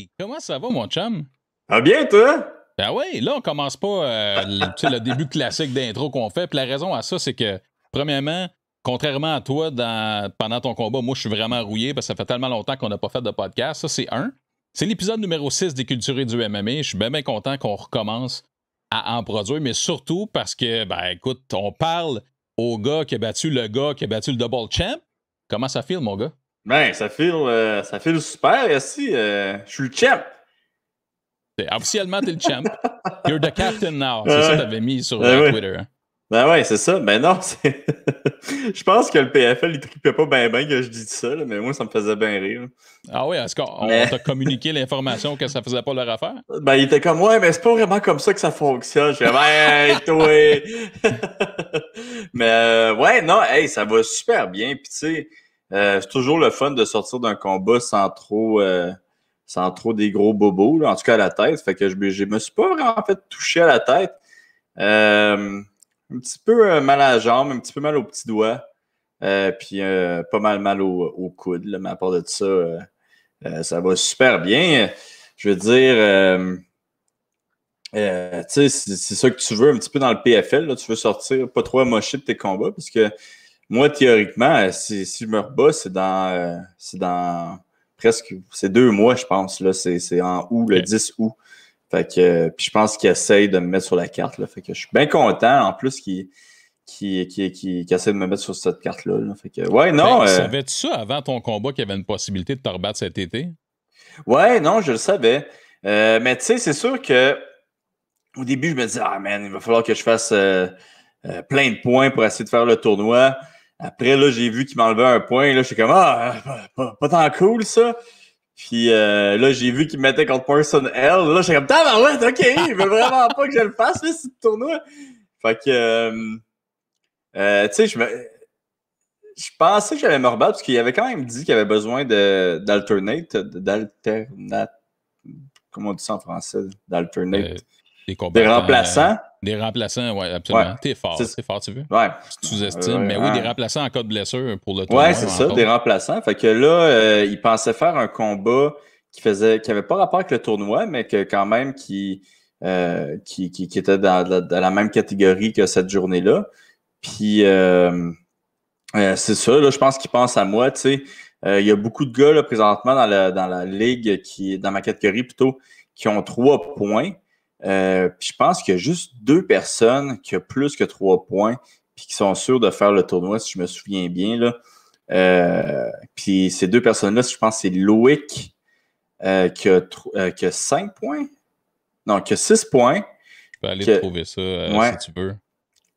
Hey, comment ça va, mon chum? Ah bien, toi? Ben oui, là, on commence pas le début classique d'intro qu'on fait. Puis la raison à ça, c'est que, premièrement, contrairement à toi, pendant ton combat, moi, je suis vraiment rouillé parce que ça fait tellement longtemps qu'on n'a pas fait de podcast. Ça, c'est un. C'est l'épisode numéro 6 des Culturés du MMA. Je suis bien, bien content qu'on recommence à en produire, mais surtout parce que, ben écoute, on parle au gars qui a battu le double champ. Comment ça file, mon gars? Ben, ça file super ici. Je suis le champ. Officiellement, t'es le champ. You're the captain now. C'est ça que Ouais. t'avais mis sur Ben, ouais. Twitter. Hein? Ben ouais, c'est ça. Ben non, c'est. Je pense que le PFL, il trippait pas bien que je dis ça, là, mais moi, ça me faisait bien rire. Ah oui, est-ce qu'on Mais t'a communiqué l'information que ça faisait pas leur affaire? ben, il était comme, ouais, mais c'est pas vraiment comme ça que ça fonctionne. Je suis comme, hey, toi! Mais ouais, non, hey, ça va super bien. Puis tu sais, c'est toujours le fun de sortir d'un combat sans trop des gros bobos, là, en tout cas à la tête. Fait que je me suis pas vraiment fait toucher à la tête. Un petit peu mal à la jambe, un petit peu mal au petit doigt. Puis pas mal au coude. Là, mais à part de ça, ça va super bien. Je veux dire, tu sais, c'est ça que tu veux un petit peu dans le PFL. Là, tu veux sortir pas trop amoché de tes combats parce que moi, théoriquement, si je me rebats, c'est dans presque c'est 2 mois, je pense. Là, c'est en août, le 10 août. Fait que puis je pense qu'il essaye de me mettre sur la carte. Là, fait que je suis bien content en plus qu'il essaie de me mettre sur cette carte-là. Là. Fait que ouais, non. Ben, savais-tu ça avant ton combat qu'il y avait une possibilité de te rebattre cet été? Ouais, non, je le savais. Mais tu sais, c'est sûr que au début, je me disais, ah man, il va falloir que je fasse plein de points pour essayer de faire le tournoi. Après, là, j'ai vu qu'il m'enlevait un point. Là, j'étais comme, pas tant cool, ça. Puis là, j'ai vu qu'il me mettait contre Person L. Là, j'étais comme, tabarouette, OK, il veut vraiment pas que je le fasse, là, ce tournoi. Fait que, tu sais, je pensais que j'allais me rebattre parce qu'il avait quand même dit qu'il avait besoin comment on dit ça en français? D'alternate. Des Des combattants. remplaçants. Des remplaçants, oui, Ouais. absolument. T'es fort, tu veux. Ouais. Tu sous-estimes. Mais oui, des remplaçants en cas de blessure pour le tournoi. Ouais, c'est ça, des remplaçants. Fait que là, il pensait faire un combat qui avait pas rapport avec le tournoi, mais que quand même qui était dans la même catégorie que cette journée-là. Puis c'est ça, là, je pense qu'il pense à moi, tu sais. Il y a beaucoup de gars là, présentement dans la ligue dans ma catégorie plutôt, qui ont 3 points. Puis je pense qu'il y a juste 2 personnes qui ont plus que 3 points, puis qui sont sûrs de faire le tournoi, si je me souviens bien. Là. Puis ces 2 personnes-là, je pense que c'est Loïc qui a 5 points. Non, qui a 6 points. Je peux aller trouver ça si tu veux.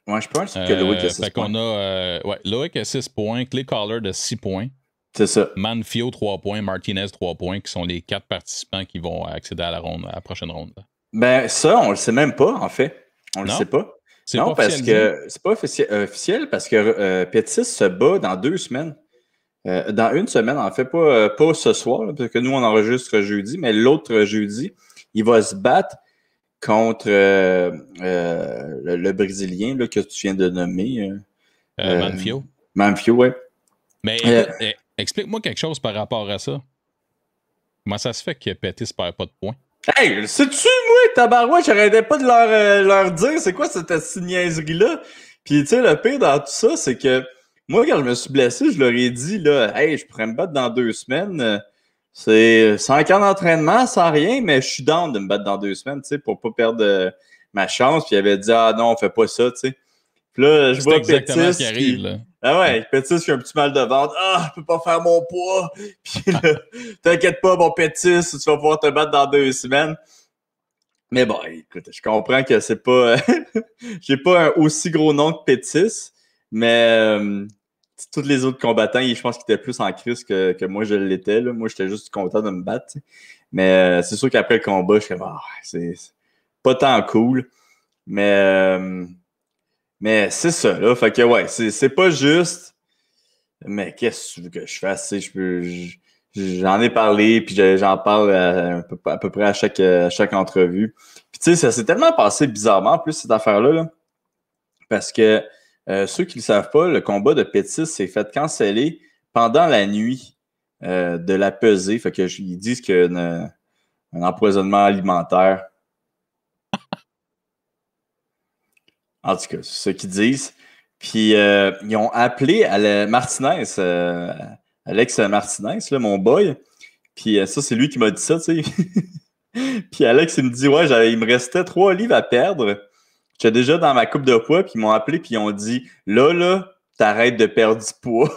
Ouais, je pense que Loïc a 6 fait points. qu'on a Loïc a 6 points, Clay Collar de 6 points. C'est ça. Manfio 3 points, Martinez 3 points, qui sont les 4 participants qui vont accéder à la prochaine ronde. Ben, ça, on le sait même pas, en fait. On le sait pas. Non, parce que c'est pas officiel parce que Pettis se bat dans 2 semaines. Dans 1 semaine, en fait, pas ce soir, là, parce que nous, on enregistre jeudi, mais l'autre jeudi, il va se battre contre le Brésilien là, que tu viens de nommer. Manfio. Manfio, oui. Mais écoute, explique-moi quelque chose par rapport à ça. Comment ça se fait que Pettis perd pas de points? Hey, sais-tu, moi, tabarouette, j'arrêtais pas de leur dire c'est quoi cette niaiserie-là. Puis, tu sais, le pire dans tout ça, c'est que moi, quand je me suis blessé, je leur ai dit, là, hey, je pourrais me battre dans 2 semaines. C'est sans camp d'entraînement, sans rien, mais je suis down de me battre dans 2 semaines, tu sais, pour pas perdre ma chance. Puis, il avait dit, ah non, on fait pas ça, tu sais. Puis là, je vois exactement Pettis. Ce qui arrive, là. Ah ouais, Pettis qui a un petit mal de ventre. Ah, je peux pas faire mon poids. Puis là, t'inquiète pas, mon Pettis, tu vas pouvoir te battre dans 2 semaines. Mais bon, écoute, je comprends que c'est pas. J'ai pas un aussi gros nom que Pettis, mais tous les autres combattants, je pense qu'ils étaient plus en crise que moi je l'étais. Là. Moi, j'étais juste content de me battre. T'sais. Mais c'est sûr qu'après le combat, je suis comme c'est pas tant cool. Mais c'est ça, là. Fait que ouais, c'est pas juste. Mais qu'est-ce que tu veux que je fasse? J'en ai parlé, puis j'en parle à peu près à chaque entrevue. Puis tu sais, ça s'est tellement passé bizarrement, en plus, cette affaire-là, là, parce que ceux qui ne le savent pas, le combat de Pettis s'est fait canceller pendant la nuit de la pesée. Fait que ils disent que un empoisonnement alimentaire. En tout cas, c'est ce qu'ils disent. Puis, ils ont appelé Martinez, Alex Martinez, là, mon boy. Puis, ça, c'est lui qui m'a dit ça, tu sais. Puis, Alex, il me dit, ouais, il me restait 3 livres à perdre. J'étais déjà dans ma coupe de poids, puis ils m'ont appelé, puis ils ont dit, là, t'arrêtes de perdre du poids.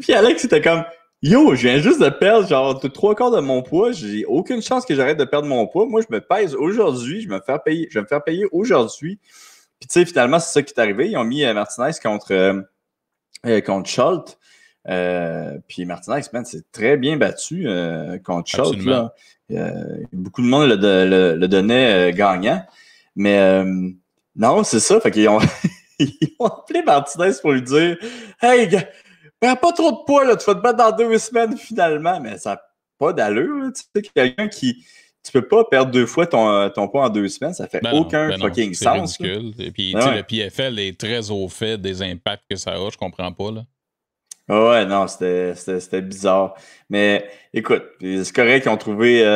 Puis, Alex, était comme, yo, je viens juste de perdre genre 3/4 de mon poids. J'ai aucune chance que j'arrête de perdre mon poids. Moi, je me pèse aujourd'hui. Je vais me faire payer aujourd'hui. Puis, tu sais, finalement, c'est ça qui est arrivé. Ils ont mis Martinez contre Schultz. Puis Martinez, man, c'est très bien battu contre Schultz. Là. Beaucoup de monde le donnait gagnant. Mais non, c'est ça. Fait qu'ils ont, ils ont appelé Martinez pour lui dire « Hey, perds pas trop de poids, là, tu vas te battre dans 2 semaines finalement. » Mais ça n'a pas d'allure. Là. Tu sais, quelqu'un qui... Tu peux pas perdre 2 fois ton poids en 2 semaines. Ça fait aucun fucking sens. C'est ridicule. Et puis, tu sais, le PFL est très au fait des impacts que ça a. Je comprends pas, là. Ouais, non, c'était bizarre. Mais écoute, c'est correct qu'ils ont trouvé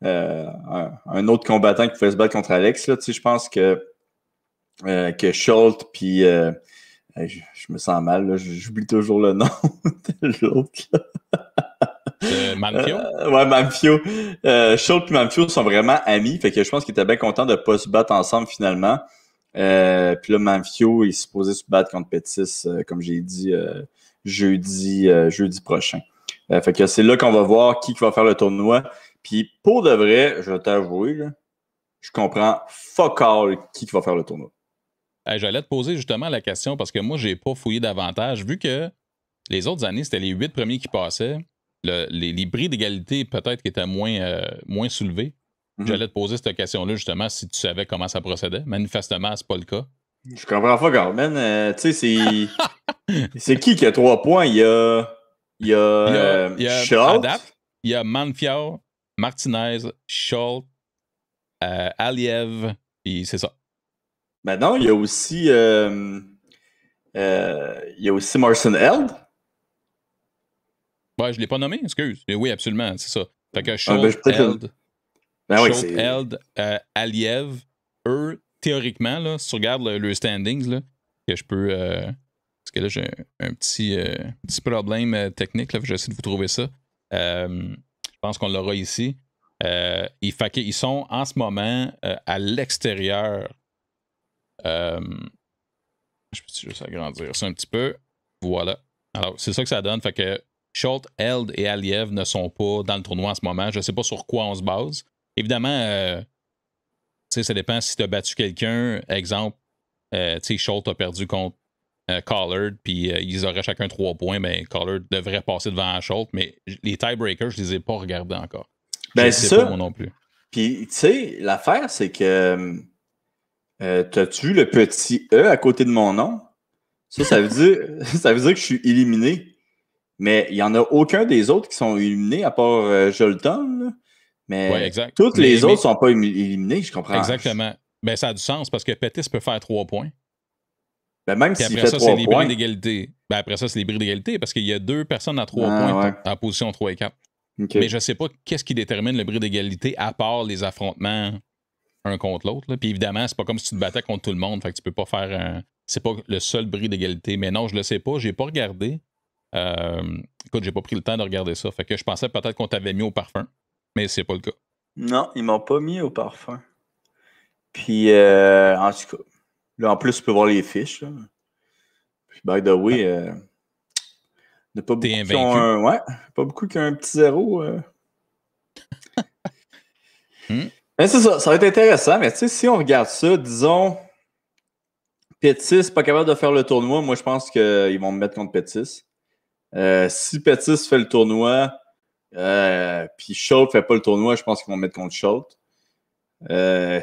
un autre combattant qui pouvait se battre contre Alex. Là. Tu sais, je pense que Schultz, puis je me sens mal, là, j'oublie toujours le nom de l'autre. Manfio? Ouais, Manfio. Schultz et Manfio sont vraiment amis, fait que je pense qu'ils étaient bien contents de ne pas se battre ensemble finalement. Puis là, Manfio est supposé se battre contre Pettis, comme j'ai dit, jeudi prochain. Fait que c'est là qu'on va voir qui va faire le tournoi. Puis pour de vrai, je vais t'avouer, là, je comprends fuck all qui va faire le tournoi. J'allais te poser justement la question parce que moi, j'ai pas fouillé davantage. Vu que les autres années, c'était les 8 premiers qui passaient, les bris d'égalité peut-être qui étaient moins soulevés. J'allais te poser cette question-là justement si tu savais comment ça procédait. Manifestement, c'est pas le cas. Je comprends pas, Carmen. Tu sais, c'est qui a 3 points? Il y a Schultz. Il y a Manfiao, Martinez, Schultz, Aliev, puis c'est ça. Ben non, il y a aussi Marcin Held. Ouais, je l'ai pas nommé, excuse. Mais oui, absolument, c'est ça. Fait que Schultz, Held, Aliev, eux, théoriquement, là, si tu regardes le standings, là, que je peux... parce que là, j'ai un petit problème technique, là, j'essaie de vous trouver ça. Je pense qu'on l'aura ici. Ils sont en ce moment à l'extérieur. Je peux juste agrandir ça un petit peu. Voilà. Alors, c'est ça que ça donne. Fait que Schultz, Held et Aliev ne sont pas dans le tournoi en ce moment. Je ne sais pas sur quoi on se base. Évidemment, ça dépend si tu as battu quelqu'un. Exemple, Schultz a perdu contre Collard, puis ils auraient chacun 3 points. Mais Collard devrait passer devant Schultz. Mais les tiebreakers, je ne les ai pas regardés encore. Ben, c'est ça. Pas, moi non plus. Puis, tu sais, l'affaire, c'est que t'as-tu vu le petit E à côté de mon nom? Ça veut dire que je suis éliminé. Mais il n'y en a aucun des autres qui sont éliminés à part Jolton. Là. Mais ouais, toutes les autres ne sont pas éliminés, je comprends. Exactement. Ben, ça a du sens parce que Pettis peut faire 3 points. Ben, même s'il fait 3 points. Après ça, c'est les bris d'égalité. Ben, après ça, c'est les bris d'égalité parce qu'il y a 2 personnes à 3 points en position 3 et 4. Okay. Mais je ne sais pas qu'est-ce qui détermine le bris d'égalité à part les affrontements un contre l'autre. Puis évidemment, c'est pas comme si tu te battais contre tout le monde. Fait que tu peux pas faire c'est pas le seul bris d'égalité. Mais non, je le sais pas. J'ai pas regardé. Écoute, j'ai pas pris le temps de regarder ça. Fait que je pensais peut-être qu'on t'avait mis au parfum. Mais c'est pas le cas. Non, ils m'ont pas mis au parfum. Puis en tout cas, là en plus, tu peux voir les fiches. Là. Puis by the way, il n'y a pas beaucoup qui ont pas beaucoup qui ont un petit 0. Mais c'est ça, ça va être intéressant. Mais tu sais, si on regarde ça, disons, Pettis pas capable de faire le tournoi, moi je pense qu'ils vont me mettre contre Pettis. Si Pettis fait le tournoi, puis Schultz fait pas le tournoi, je pense qu'ils vont me mettre contre Schultz.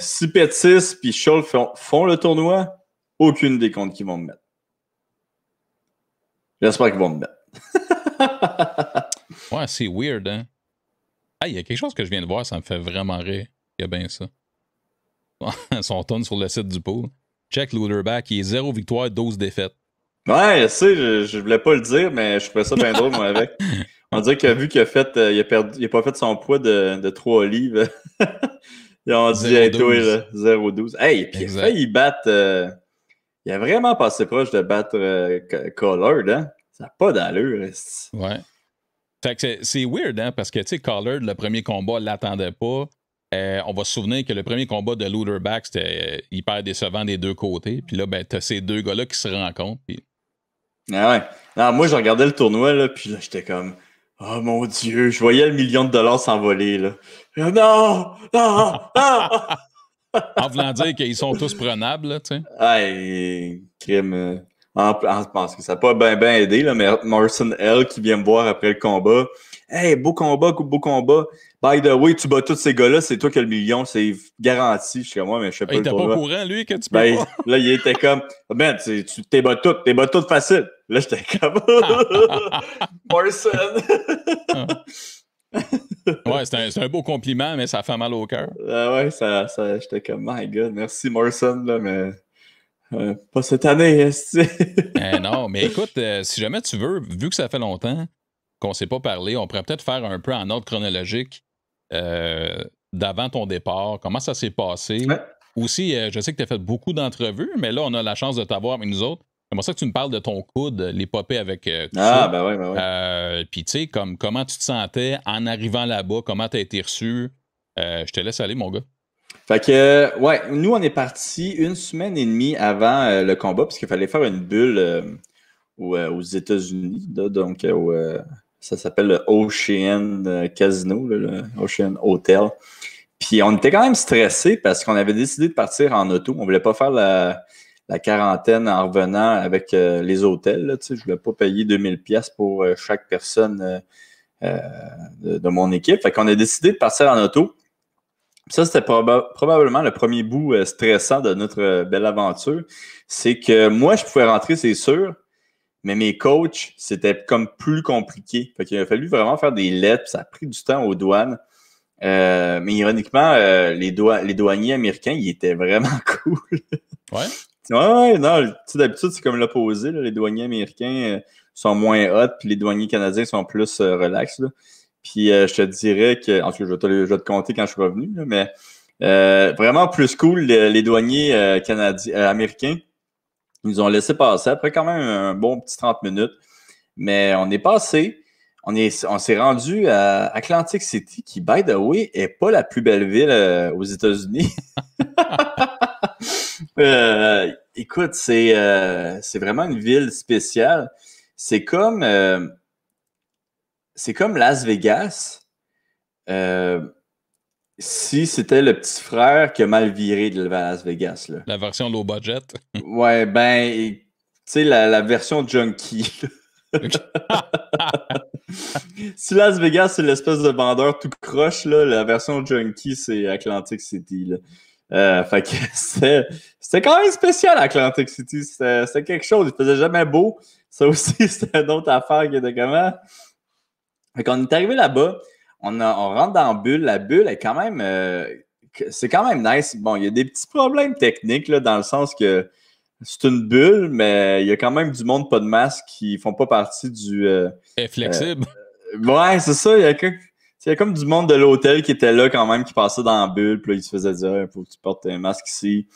Si Pettis puis Schultz font le tournoi, aucune des comptes qu'ils vont me mettre. J'espère qu'ils vont me mettre. Ouais, c'est weird, hein? Ah, il y a quelque chose que je viens de voir, ça me fait vraiment rire. Il y a bien ça. Son tonne sur le site du pool. Check Luderback, il est 0 victoire, 12 défaites. Ouais, je sais, je voulais pas le dire, mais je trouvais ça bien drôle, moi, avec. On dirait qu'il a vu qu'il a fait, il a pas fait son poids de 3 livres. Ils ont dit, hey, toi, 0,12. Hey, puis il a failli battre. Il a vraiment passé proche de battre Collard, hein? Ça n'a pas d'allure. Ouais. Fait que c'est weird, hein? Parce que, tu sais, Collard, le premier combat, ne l'attendait pas. On va se souvenir que le premier combat de Louderback, c'était hyper décevant des deux côtés. Puis là, ben, t'as ces deux gars-là qui se rencontrent. Puis... Ah ouais. Non, moi, je regardais le tournoi, là, puis là, j'étais comme, oh mon Dieu, je voyais le $1 000 s'envoler, là. Non! Non! Non! En voulant dire qu'ils sont tous prenables, là, tu sais. Hey, crime. Je pense que ça n'a pas bien aidé, là, mais Morrison L qui vient me voir après le combat. Hey, beau combat, beau combat. By the way, tu bats tous ces gars-là, c'est toi qui as le million, c'est garanti. Je suis comme moi, mais je sais pas. Il était pas au courant, lui, que tu peux pas. Là, il était comme, ben, tu t'es bats toutes facile. Là, j'étais comme, Morrison. Ouais, c'est un beau compliment, mais ça fait mal au cœur. Ouais, j'étais comme, my God, merci Morrison, là, mais pas cette année. Non, mais écoute, si jamais tu veux, vu que ça fait longtemps qu'on ne s'est pas parlé, on pourrait peut-être faire un peu en ordre chronologique d'avant ton départ, comment ça s'est passé. Ouais. Aussi, je sais que tu as fait beaucoup d'entrevues, mais là, on a la chance de t'avoir avec nous autres. C'est pour ça que tu me parles de ton coude, l'épopée avec tout ça. Ben ouais. Puis, tu sais, comment tu te sentais en arrivant là-bas, comment tu as été reçu. Je te laisse aller, mon gars. Fait que, ouais, nous, on est parti 1 semaine et demie avant le combat, parce qu'il fallait faire une bulle aux États-Unis. Là, donc, ça s'appelle le Ocean Casino, là, le Ocean Hotel. Puis, on était quand même stressés parce qu'on avait décidé de partir en auto. On voulait pas faire la quarantaine en revenant avec les hôtels. Là, je ne voulais pas payer 2000$ pour chaque personne de mon équipe. Fait qu'on a décidé de partir en auto. Ça, c'était probablement le premier bout stressant de notre belle aventure. C'est que moi, je pouvais rentrer, c'est sûr, mais mes coachs, c'était comme plus compliqué. Fait qu'il a fallu vraiment faire des lettres, puis ça a pris du temps aux douanes. Mais ironiquement, les douaniers américains, ils étaient vraiment cool. Ouais? Ouais, non, d'habitude, c'est comme l'opposé. Les douaniers américains sont moins hot, puis les douaniers canadiens sont plus relax. Là. Puis je te dirais que, en tout cas, je vais te compter quand je suis revenu, là, mais vraiment plus cool, les douaniers américains. Ils nous ont laissé passer après quand même un bon petit 30 minutes. Mais on est passé, on s'est rendu à Atlantic City, qui, by the way, est pas la plus belle ville aux États-Unis. Écoute, c'est vraiment une ville spéciale. C'est comme Las Vegas si c'était le petit frère qui a mal viré de Las Vegas. Là. La version low budget. Ouais, ben, tu sais, la version junkie. Si Las Vegas, c'est l'espèce de vendeur tout croche, là, la version junkie, c'est Atlantic City. Là. Fait que c'était quand même spécial Atlantic City. C'était quelque chose. Il faisait jamais beau. Ça aussi, c'était une autre affaire qui était comment. Fait qu'on est arrivé là-bas. On rentre dans la bulle. La bulle est quand même. C'est quand même nice. Bon, il y a des petits problèmes techniques là, dans le sens que c'est une bulle, mais il y a quand même du monde pas de masque qui font pas partie du. Est flexible. Ouais, c'est ça. Il y a comme du monde de l'hôtel qui était là quand même, qui passait dans la bulle, puis là, ils se faisaient dire il faut que tu portes un masque ici.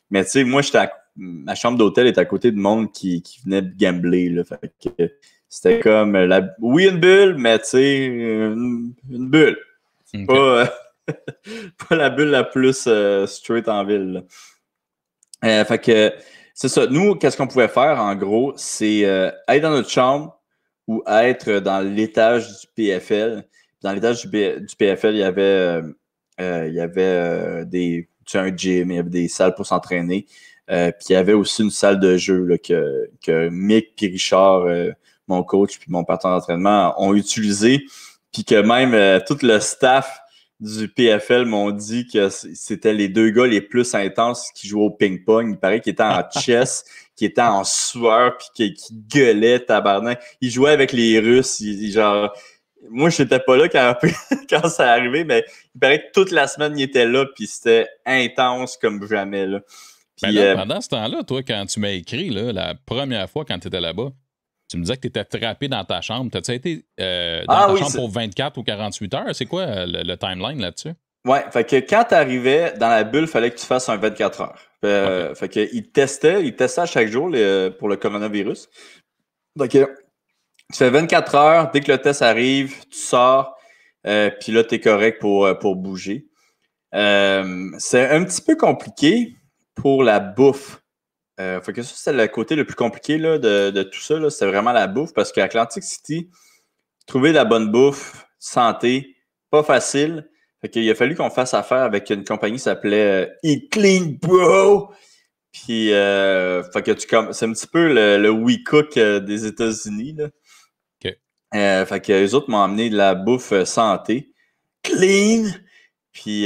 Mais tu sais, moi, ma chambre d'hôtel est à côté de monde qui venait de gambler. Là, fait que c'était comme oui, une bulle, mais tu sais, une bulle. Okay. Pas la bulle la plus straight en ville. Fait que c'est ça. Nous, qu'est-ce qu'on pouvait faire, en gros, c'est être dans notre chambre ou être dans l'étage du PFL. Dans l'étage du PFL, il y avait un gym, il y avait des salles pour s'entraîner. Puis il y avait aussi une salle de jeu là, que Mick et Richard, mon coach puis mon partenaire d'entraînement, ont utilisé. Puis que même tout le staff du PFL m'ont dit que c'était les deux gars les plus intenses qui jouaient au ping-pong. Il paraît qu'ils étaient en chess, qu'ils étaient en sueur, puis qu'ils gueulaient, tabarnak. Ils jouaient avec les Russes. Genre, moi, je n'étais pas là quand ça arrivé, mais il paraît que toute la semaine, ils étaient là, puis c'était intense comme jamais. Là. Puis, là, pendant ce temps-là, toi, quand tu m'as écrit, là, la première fois quand tu étais là-bas, Tu me disais que tu étais trappé dans ta chambre. T'as-tu été dans ta oui, chambre pour 24 ou 48 heures? C'est quoi le timeline là-dessus? Ouais, fait que quand tu arrivais dans la bulle, il fallait que tu fasses un 24 heures. OK. Fait que ils testaient à chaque jour pour le coronavirus. Donc, tu fais 24 heures, dès que le test arrive, tu sors, puis là, tu es correct pour bouger. C'est un petit peu compliqué pour la bouffe. Fait que ça, c'est le côté le plus compliqué là, de tout ça. Là, c'est vraiment la bouffe parce qu'à Atlantic City, trouver de la bonne bouffe, santé, pas facile. Fait qu'il a fallu qu'on fasse affaire avec une compagnie qui s'appelait Eat Clean Bro. Puis, fait que c'est un petit peu le We Cook des États-Unis. Là. OK. Fait que les autres m'ont amené de la bouffe santé. Clean! Puis,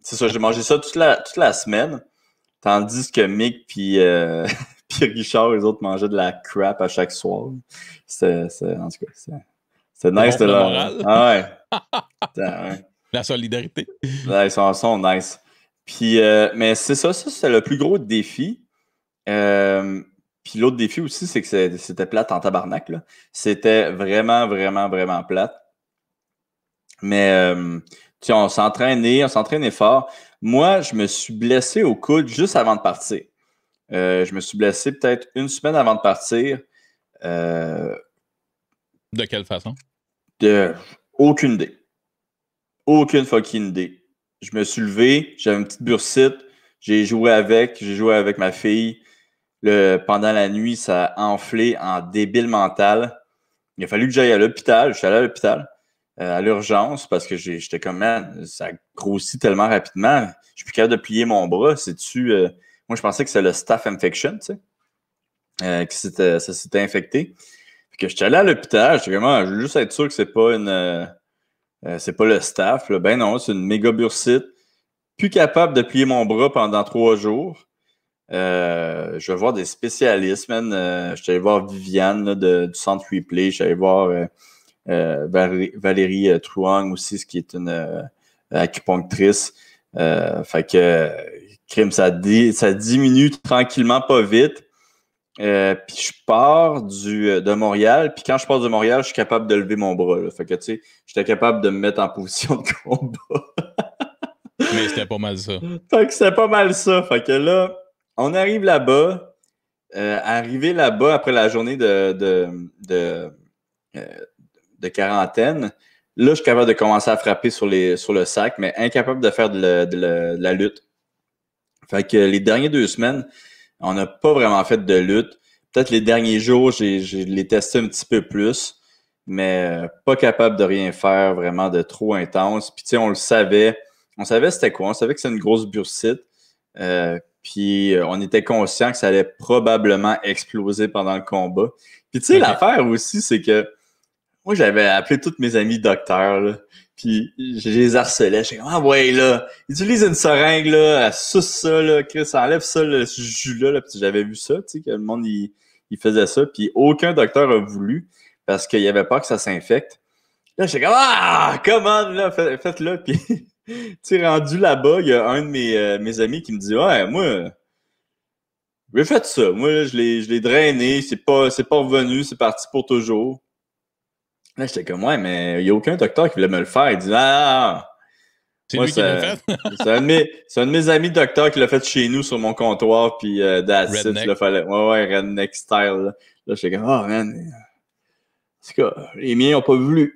c'est ça, j'ai mangé ça toute la semaine. Tandis que Mick puis Richard, les autres mangeaient de la crap à chaque soir. En tout cas, c'est nice bon de pour le leur... moral. Ah ouais. Ouais. La solidarité. Ouais, ils sont nice. Puis, mais c'est ça, c'est le plus gros défi. Puis l'autre défi aussi, c'est que c'était plate en tabarnak. Là. C'était vraiment, vraiment, vraiment plate. Mais, tu sais, on s'entraînait fort. Moi, je me suis blessé au coude juste avant de partir. Je me suis blessé peut-être une semaine avant de partir. De quelle façon? Aucune idée. Aucune fucking idée. Je me suis levé, j'avais une petite bursite, j'ai joué avec ma fille. Pendant la nuit, ça a enflé en débile mental. Il a fallu que j'aille à l'hôpital. Je suis allé à l'hôpital, à l'urgence, parce que j'étais comme, man, ça grossit tellement rapidement. Je suis plus capable de plier mon bras. Moi, je pensais que c'était le staph infection, tu sais, ça s'était infecté. Fait que j'étais allé à l'hôpital. J'étais comme, je veux juste être sûr que c'est pas le staph. Là. Ben non, c'est une méga bursite. Plus capable de plier mon bras pendant 3 jours. Je vais voir des spécialistes, man. Je suis allé voir Viviane là, du centre Replay. Je suis allé voir Valérie Truong aussi, ce qui est une acupunctrice. Fait que crime, ça diminue tranquillement, pas vite. Puis je pars de Montréal. Puis quand je pars de Montréal, je suis capable de lever mon bras. Là. Fait que tu sais, j'étais capable de me mettre en position de combat. Mais c'était pas mal ça. Fait que c'était pas mal ça. Fait que là, on arrive là-bas. Arrivé là-bas après la journée de quarantaine, là, je suis capable de commencer à frapper sur le sac, mais incapable de faire de la lutte. Fait que les dernières 2 semaines, on n'a pas vraiment fait de lutte. Peut-être les derniers jours, j'ai les testé un petit peu plus, mais pas capable de rien faire vraiment de trop intense. Puis tu sais, on le savait. On savait c'était quoi. On savait que c'est une grosse bursite. Puis on était conscient que ça allait probablement exploser pendant le combat. Puis tu sais, l'affaire aussi, c'est que moi, j'avais appelé tous mes amis docteurs, là, puis je les harcelais. J'étais comme, ouais, là, utilise une seringue, là, elle suce ça, là, Chris, enlève ça, là, ce jus-là, là. Puis j'avais vu ça, tu sais, que le monde, il faisait ça, puis aucun docteur a voulu, parce qu'il y avait peur que ça s'infecte. Là, j'étais comme, come on, là, faites-le, puis... Tu sais, rendu là-bas, il y a un de mes amis qui me dit, ouais, moi, j'ai fait ça. Moi, là, je l'ai drainé, c'est pas revenu, c'est parti pour toujours. Là, j'étais comme, ouais, mais il n'y a aucun docteur qui voulait me le faire. Il dit, C'est moi, lui qui l'a fait? c'est un de mes amis docteurs qui l'a fait chez nous sur mon comptoir, puis that's it, il fallait. Ouais, redneck style. Là, j'étais comme, man. En tout cas, les miens n'ont pas voulu.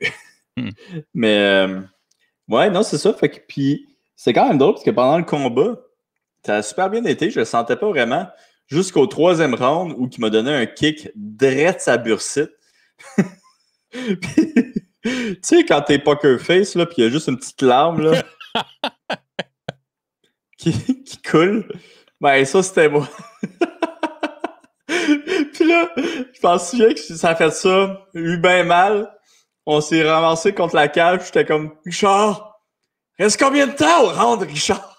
Mais, ouais, non, c'est ça. Fait que, puis, c'est quand même drôle parce que pendant le combat, ça a super bien été. Je le sentais pas vraiment jusqu'au 3e round où il m'a donné un kick direct sa bursite. Tu sais, quand t'es poker face, là, puis il y a juste une petite larme, là, qui coule, ben ça, c'était moi. Puis là, je m'en souviens que ça a fait ça, eu bien mal. On s'est ramassé contre la cage, j'étais comme, Richard, reste combien de temps au round, Richard?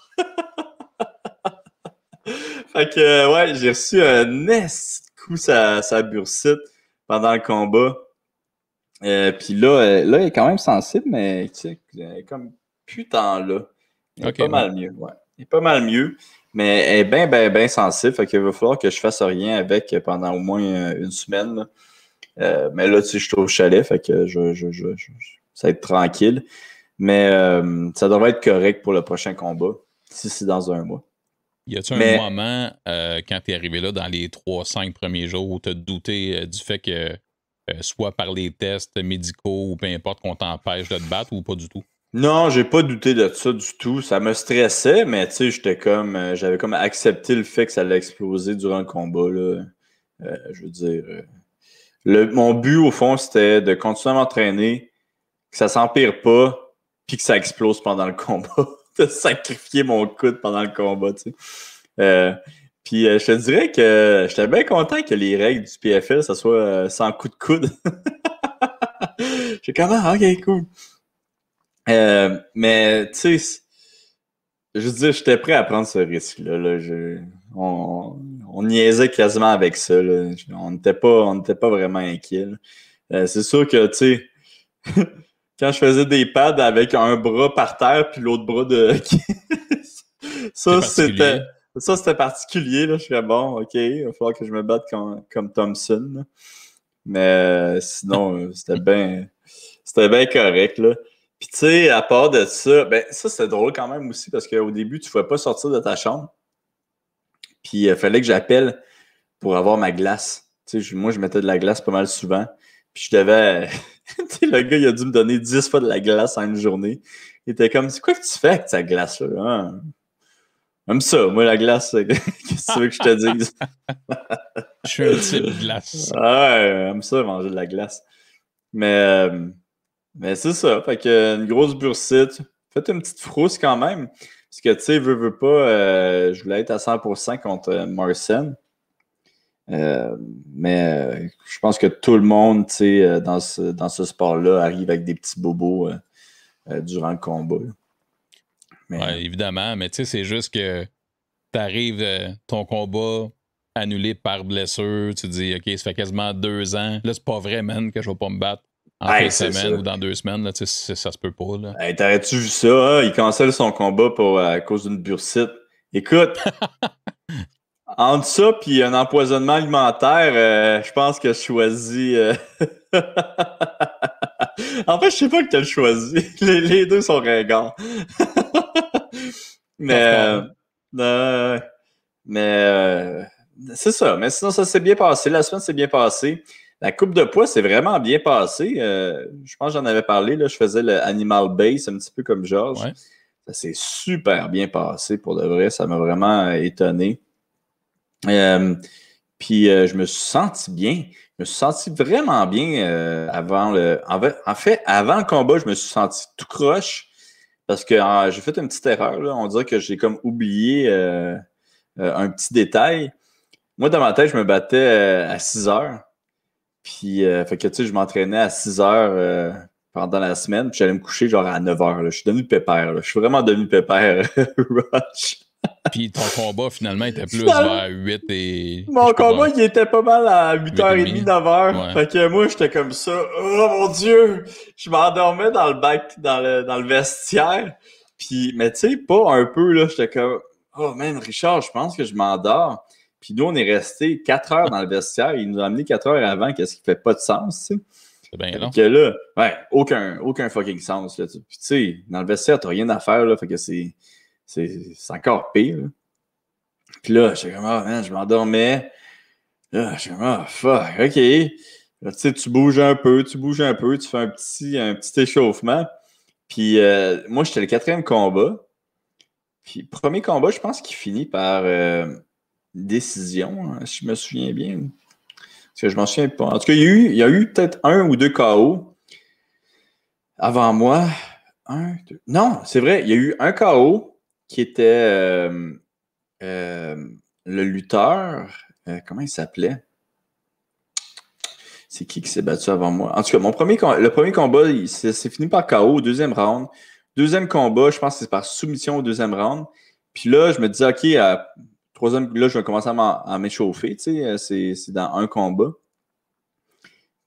Fait que, ouais, j'ai reçu un esti de coup sa bursite pendant le combat. Puis là, il est quand même sensible, mais tu sais, comme putain là. Il est pas mal mieux, ouais. Il est pas mal mieux, mais elle est bien sensible. Fait qu'il va falloir que je fasse rien avec pendant au moins une semaine. Là. Mais là, tu sais, je suis au chalet, fait que ça va être tranquille. Mais ça devrait être correct pour le prochain combat, si c'est dans un mois. Y a-tu un moment, quand t'es arrivé là, dans les 3-5 premiers jours, où t'as douté du fait que, soit par les tests médicaux ou peu importe, qu'on t'empêche de te battre ou pas du tout? Non, j'ai pas douté de ça du tout. Ça me stressait, mais tu sais, j'avais comme accepté le fait que ça allait exploser durant le combat, là. Je veux dire, mon but, au fond, c'était de continuer à m'entraîner, que ça s'empire pas, puis que ça explose pendant le combat. De sacrifier mon coude pendant le combat, tu sais. Puis je te dirais que j'étais bien content que les règles du PFL, ça soit sans coup de coude. J'ai comme, ok, cool. Mais, tu sais, je veux dire, j'étais prêt à prendre ce risque-là. Là. On niaisait quasiment avec ça. Là. On n'était pas vraiment inquiets. C'est sûr que, tu sais, quand je faisais des pads avec un bras par terre puis l'autre bras de... ça, c'était particulier. Là. Je suis bon, OK, il va falloir que je me batte comme Thompson. Là. Mais sinon, c'était bien correct. Là. Puis tu sais, à part de ça, ben ça, c'était drôle quand même aussi parce qu'au début, tu ne pouvais pas sortir de ta chambre. Puis il fallait que j'appelle pour avoir ma glace. Tu sais, moi, je mettais de la glace pas mal souvent. Puis je devais... tu sais, le gars, il a dû me donner 10 fois de la glace en une journée. Il était comme, c'est quoi que tu fais avec ta glace-là? Hein? Même ça, moi, la glace, qu'est-ce que tu veux que je te dise? Je suis un type glace. Ouais, j'aime ça, manger de la glace. Mais c'est ça. Fait que une grosse bursite. Faites une petite frousse quand même. Parce que, tu sais, veux pas, je voulais être à 100% contre Marcin. Mais je pense que tout le monde, tu sais, dans ce sport-là, arrive avec des petits bobos durant le combat. Ouais, évidemment, mais tu sais, c'est juste que t'arrives ton combat annulé par blessure, tu te dis, OK, ça fait quasiment 2 ans. Là, c'est pas vrai, man, que je vais pas me battre en fin de semaine ou dans 2 semaines. Là, ça se peut pas. Là. Hey, t'aurais-tu vu ça? Hein? Il cancelle son combat à cause d'une bursite. Écoute, entre ça et un empoisonnement alimentaire, je pense que je choisis... En fait, je sais pas que t'as choisi. Les deux sont ringants. Mais... c'est ça. Mais sinon, ça s'est bien passé. La semaine s'est bien passée. La coupe de poids s'est vraiment bien passée. Je pense que j'en avais parlé. Là, je faisais le Animal Base, un petit peu comme Georges. Ouais. Ça s'est super bien passé pour de vrai. Ça m'a vraiment étonné. Puis je me suis senti bien. Je me suis senti vraiment bien avant le... En fait, avant le combat, je me suis senti tout croche parce que j'ai fait une petite erreur. Là. On dirait que j'ai comme oublié un petit détail. Moi, dans ma tête, je me battais à 6 heures. Puis, fait que, tu sais, je m'entraînais à 6 heures pendant la semaine. Puis, j'allais me coucher genre à 9 heures. Là. Je suis devenu pépère. Là. Je suis vraiment devenu pépère. Rush. Puis, ton combat, finalement, était plus vers 8 et... Mon combat, il était pas mal à 8h30, 9h. Ouais. Fait que moi, j'étais comme ça. Oh mon Dieu! Je m'endormais dans le bac, dans le vestiaire. Puis, mais tu sais, pas un peu, là. J'étais comme, oh man, Richard, je pense que je m'endors. Puis nous, on est resté 4 heures dans le vestiaire. Il nous a amené 4 heures avant, qu'est-ce qui fait pas de sens, tu sais. C'est bien long. Que là, ouais, aucun fucking sens, là. Puis tu sais, dans le vestiaire, t'as rien à faire, là. Fait que c'est encore pire, là. Puis là, j'étais comme, ah, man, je m'endormais. Là, j'étais comme, ah, fuck, OK. Là, tu sais, tu bouges un peu, tu fais un petit échauffement. Puis moi, j'étais le 4e combat. Puis premier combat, je pense qu'il finit par décision, hein, si je me souviens bien. Parce que je m'en souviens pas. En tout cas, il y a eu peut-être 1 ou 2 KO avant moi. 1, 2... Non, c'est vrai, il y a eu un KO qui était le lutteur. Comment il s'appelait? C'est qui s'est battu avant moi? En tout cas, le premier combat, c'est fini par KO au 2e round. 2e combat, je pense que c'est par soumission au 2e round. Puis là, je me disais, OK, 3e, là, je vais commencer à m'échauffer, tu sais, c'est dans un combat.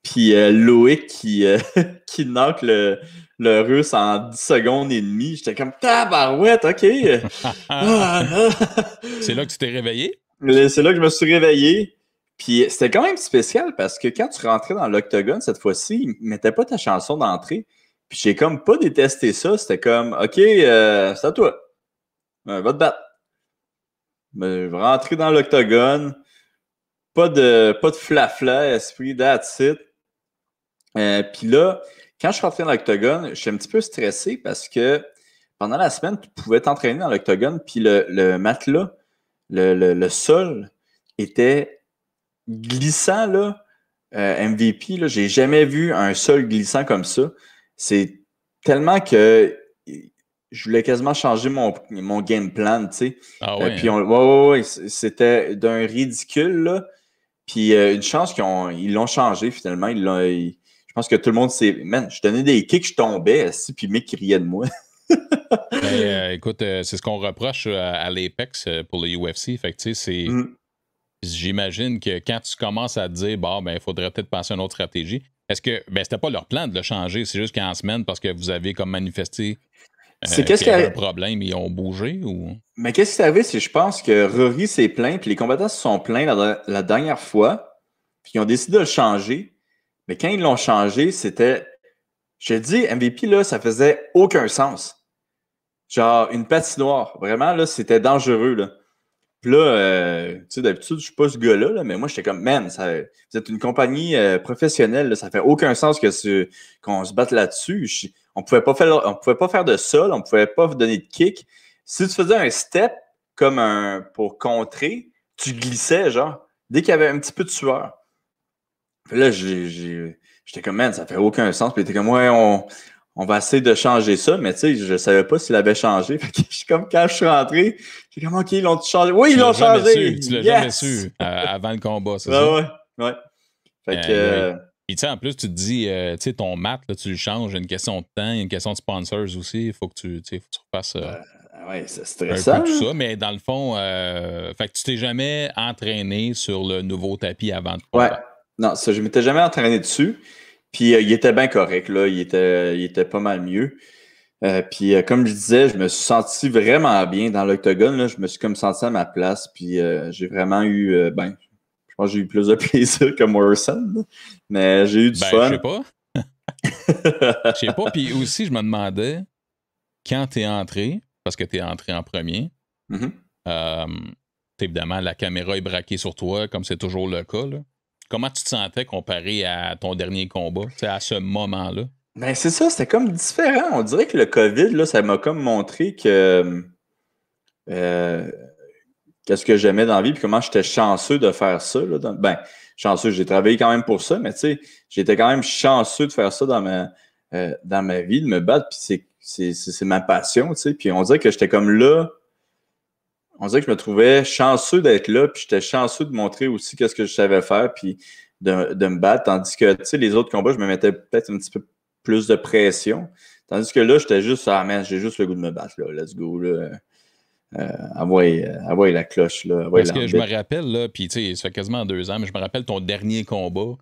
Puis Loïc qui knock le Russe en 10 secondes et demie. J'étais comme, tabarouette, OK. C'est là que tu t'es réveillé? C'est là que je me suis réveillé. Puis c'était quand même spécial parce que quand tu rentrais dans l'octogone cette fois-ci, ils ne mettaient pas ta chanson d'entrée. Puis j'ai comme pas détesté ça. C'était comme, OK, c'est à toi. Va te battre. Rentrer dans l'octogone. Pas de flafla, esprit, that's it. Puis là, quand je suis rentré dans l'octogone, je suis un petit peu stressé parce que pendant la semaine, tu pouvais t'entraîner dans l'octogone, puis le matelas, le sol était glissant, là. MVP, là, j'ai jamais vu un sol glissant comme ça. C'est tellement que je voulais quasiment changer mon game plan, tu sais. Ah ouais, puis hein? ouais, c'était d'un ridicule, là. Puis une chance ils l'ont changé finalement. Je pense que tout le monde s'est. Man, je donnais des kicks, je tombais, puis Mick riait de moi. Ben, écoute, c'est ce qu'on reproche à l'Apex pour le UFC. Fait que, tu sais, j'imagine que quand tu commences à te dire, bon, ben, il faudrait peut-être penser à une autre stratégie. Est-ce que, ben, c'était pas leur plan de le changer, c'est juste qu'en semaine, parce que vous avez comme manifesté C'est qu'il y avait un problème, ils ont bougé ou. Mais qu'est-ce qui est arrivé, c'est que je pense que Rory s'est plaint, puis les combattants se sont plaints la dernière fois, puis ils ont décidé de le changer. Mais quand ils l'ont changé, c'était. Je te dis, MVP, là, ça faisait aucun sens. Genre, une patinoire. Vraiment, là, c'était dangereux, là. Puis là, tu sais, d'habitude, je suis pas ce gars-là, là, mais moi, j'étais comme, man, vous êtes une compagnie professionnelle, là, ça fait aucun sens qu'on se batte là-dessus. On pouvait pas faire de sol, on pouvait pas vous donner de kick. Si tu faisais un step comme pour contrer, tu glissais, genre, dès qu'il y avait un petit peu de sueur. Puis là, j'étais comme, man, ça fait aucun sens. Puis il était comme, ouais, on va essayer de changer ça, mais tu sais, je savais pas s'il avait changé. Fait que je suis comme, quand je suis rentré, j'ai comme, OK, ils l'ont changé. Oui, ils l'ont changé! Tu l'as jamais su avant le combat, c'est ça? Ouais. Fait que. Et tu sais, en plus, tu te dis, tu sais, ton mat, là, tu le changes, il y a une question de temps, il y a une question de sponsors aussi, il faut que tu refasses ouais, c'est un stressant. peu tout ça, mais dans le fond, fait que tu t'es jamais entraîné sur le nouveau tapis avant de combattre. Ouais, non, ça, je m'étais jamais entraîné dessus. Puis il était bien correct, là, il était pas mal mieux. Puis comme je disais, je me suis senti vraiment bien dans l'octogone, là. Je me suis comme senti à ma place, puis j'ai vraiment eu, je pense que j'ai eu plus de plaisir que Morrison, là. Mais j'ai eu du fun. Je sais pas. Je sais pas. Puis aussi, je me demandais, quand t'es entré, parce que t'es entré en premier, évidemment, la caméra est braquée sur toi, comme c'est toujours le cas, là. Comment tu te sentais comparé à ton dernier combat, à ce moment-là? Ben, c'est ça, c'était comme différent. On dirait que le COVID, là, ça m'a comme montré que qu'est-ce que j'aimais dans la vie, puis comment j'étais chanceux de faire ça. Là, chanceux, j'ai travaillé quand même pour ça, mais tu sais, j'étais quand même chanceux de faire ça dans ma vie, de me battre, puis c'est ma passion, tu sais. Puis on dirait que j'étais comme là, on dirait que je me trouvais chanceux d'être là, puis j'étais chanceux de montrer aussi qu'est-ce que je savais faire, puis de me battre, tandis que, tu sais, les autres combats, je me mettais peut-être un petit peu plus de pression, tandis que là, j'étais juste, ah man, j'ai juste le goût de me battre, là, let's go, là. Envoie la cloche, là. Parce que je me rappelle, là, puis tu sais, ça fait quasiment 2 ans, mais je me rappelle ton dernier combat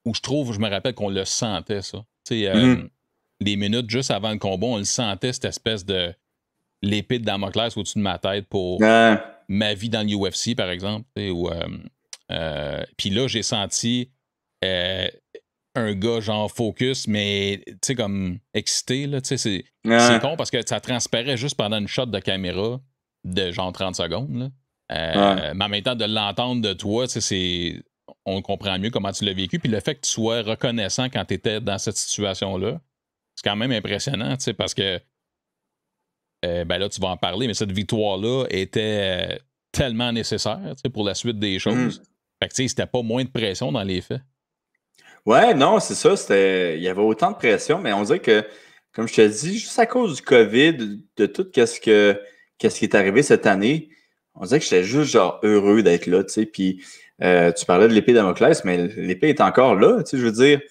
où je me rappelle qu'on le sentait, ça. Tu sais, les minutes juste avant le combat, on le sentait, cette espèce de l'épée de Damoclès au-dessus de ma tête pour ma vie dans l'UFC, par exemple. Puis là, j'ai senti un gars genre focus, mais tu sais, comme excité, là. Tu sais, c'est con parce que ça transparaît juste pendant une shot de caméra de genre 30 secondes, là. Mais en même temps, de l'entendre de toi, on comprend mieux comment tu l'as vécu. Puis le fait que tu sois reconnaissant quand tu étais dans cette situation-là, c'est quand même impressionnant, parce que ben là, tu vas en parler, mais cette victoire-là était tellement nécessaire pour la suite des choses. Fait que c'était pas moins de pression dans les faits. Ouais, non, c'est ça. Il y avait autant de pression, mais on dirait que, comme je te dis, juste à cause du COVID, de tout qu'est-ce qui est arrivé cette année, on dirait que j'étais juste genre heureux d'être là, tu sais. Puis tu parlais de l'épée Damoclès, mais l'épée est encore là, tu sais. Je veux dire,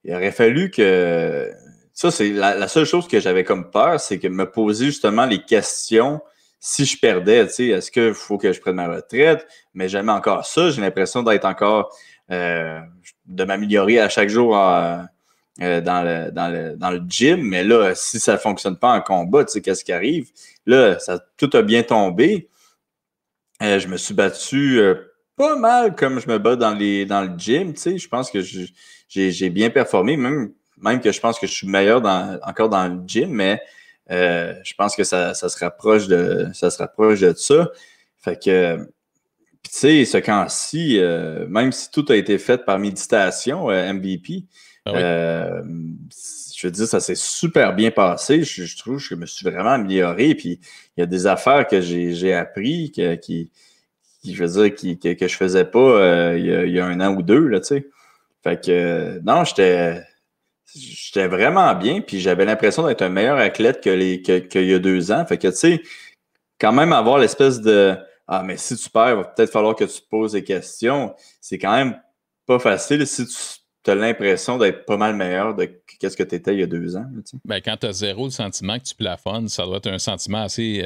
il aurait fallu que. Ça, c'est la seule chose que j'avais comme peur, c'est que me poser justement les questions si je perdais, tu sais, est-ce qu'il faut que je prenne ma retraite? Mais jamais encore ça. J'ai l'impression d'être encore de m'améliorer à chaque jour dans le gym. Mais là, si ça ne fonctionne pas en combat, tu sais, qu'est-ce qui arrive? Là, tout a bien tombé. Je me suis battu pas mal comme je me bats dans le gym, tu sais. Je pense que j'ai bien performé, même que je pense que je suis meilleur encore dans le gym, mais je pense que ça se rapproche de ça. Fait que, puis tu sais, ce camp-ci, même si tout a été fait par méditation, MVP, Ah oui. je veux dire, ça s'est super bien passé. Je trouve que je me suis vraiment amélioré. Puis il y a des affaires que j'ai appris je veux dire, que je faisais pas il y a un an ou deux, là, tu sais. Fait que, non, j'étais vraiment bien, puis j'avais l'impression d'être un meilleur athlète qu'il y a 2 ans. Fait que, tu sais, quand même avoir l'espèce de Ah, mais si tu perds, il va peut-être falloir que tu te poses des questions. C'est quand même pas facile si tu as l'impression d'être pas mal meilleur de qu'est-ce que tu étais il y a 2 ans. Là, tu sais. Ben, quand tu as zéro le sentiment que tu plafonnes, ça doit être un sentiment assez.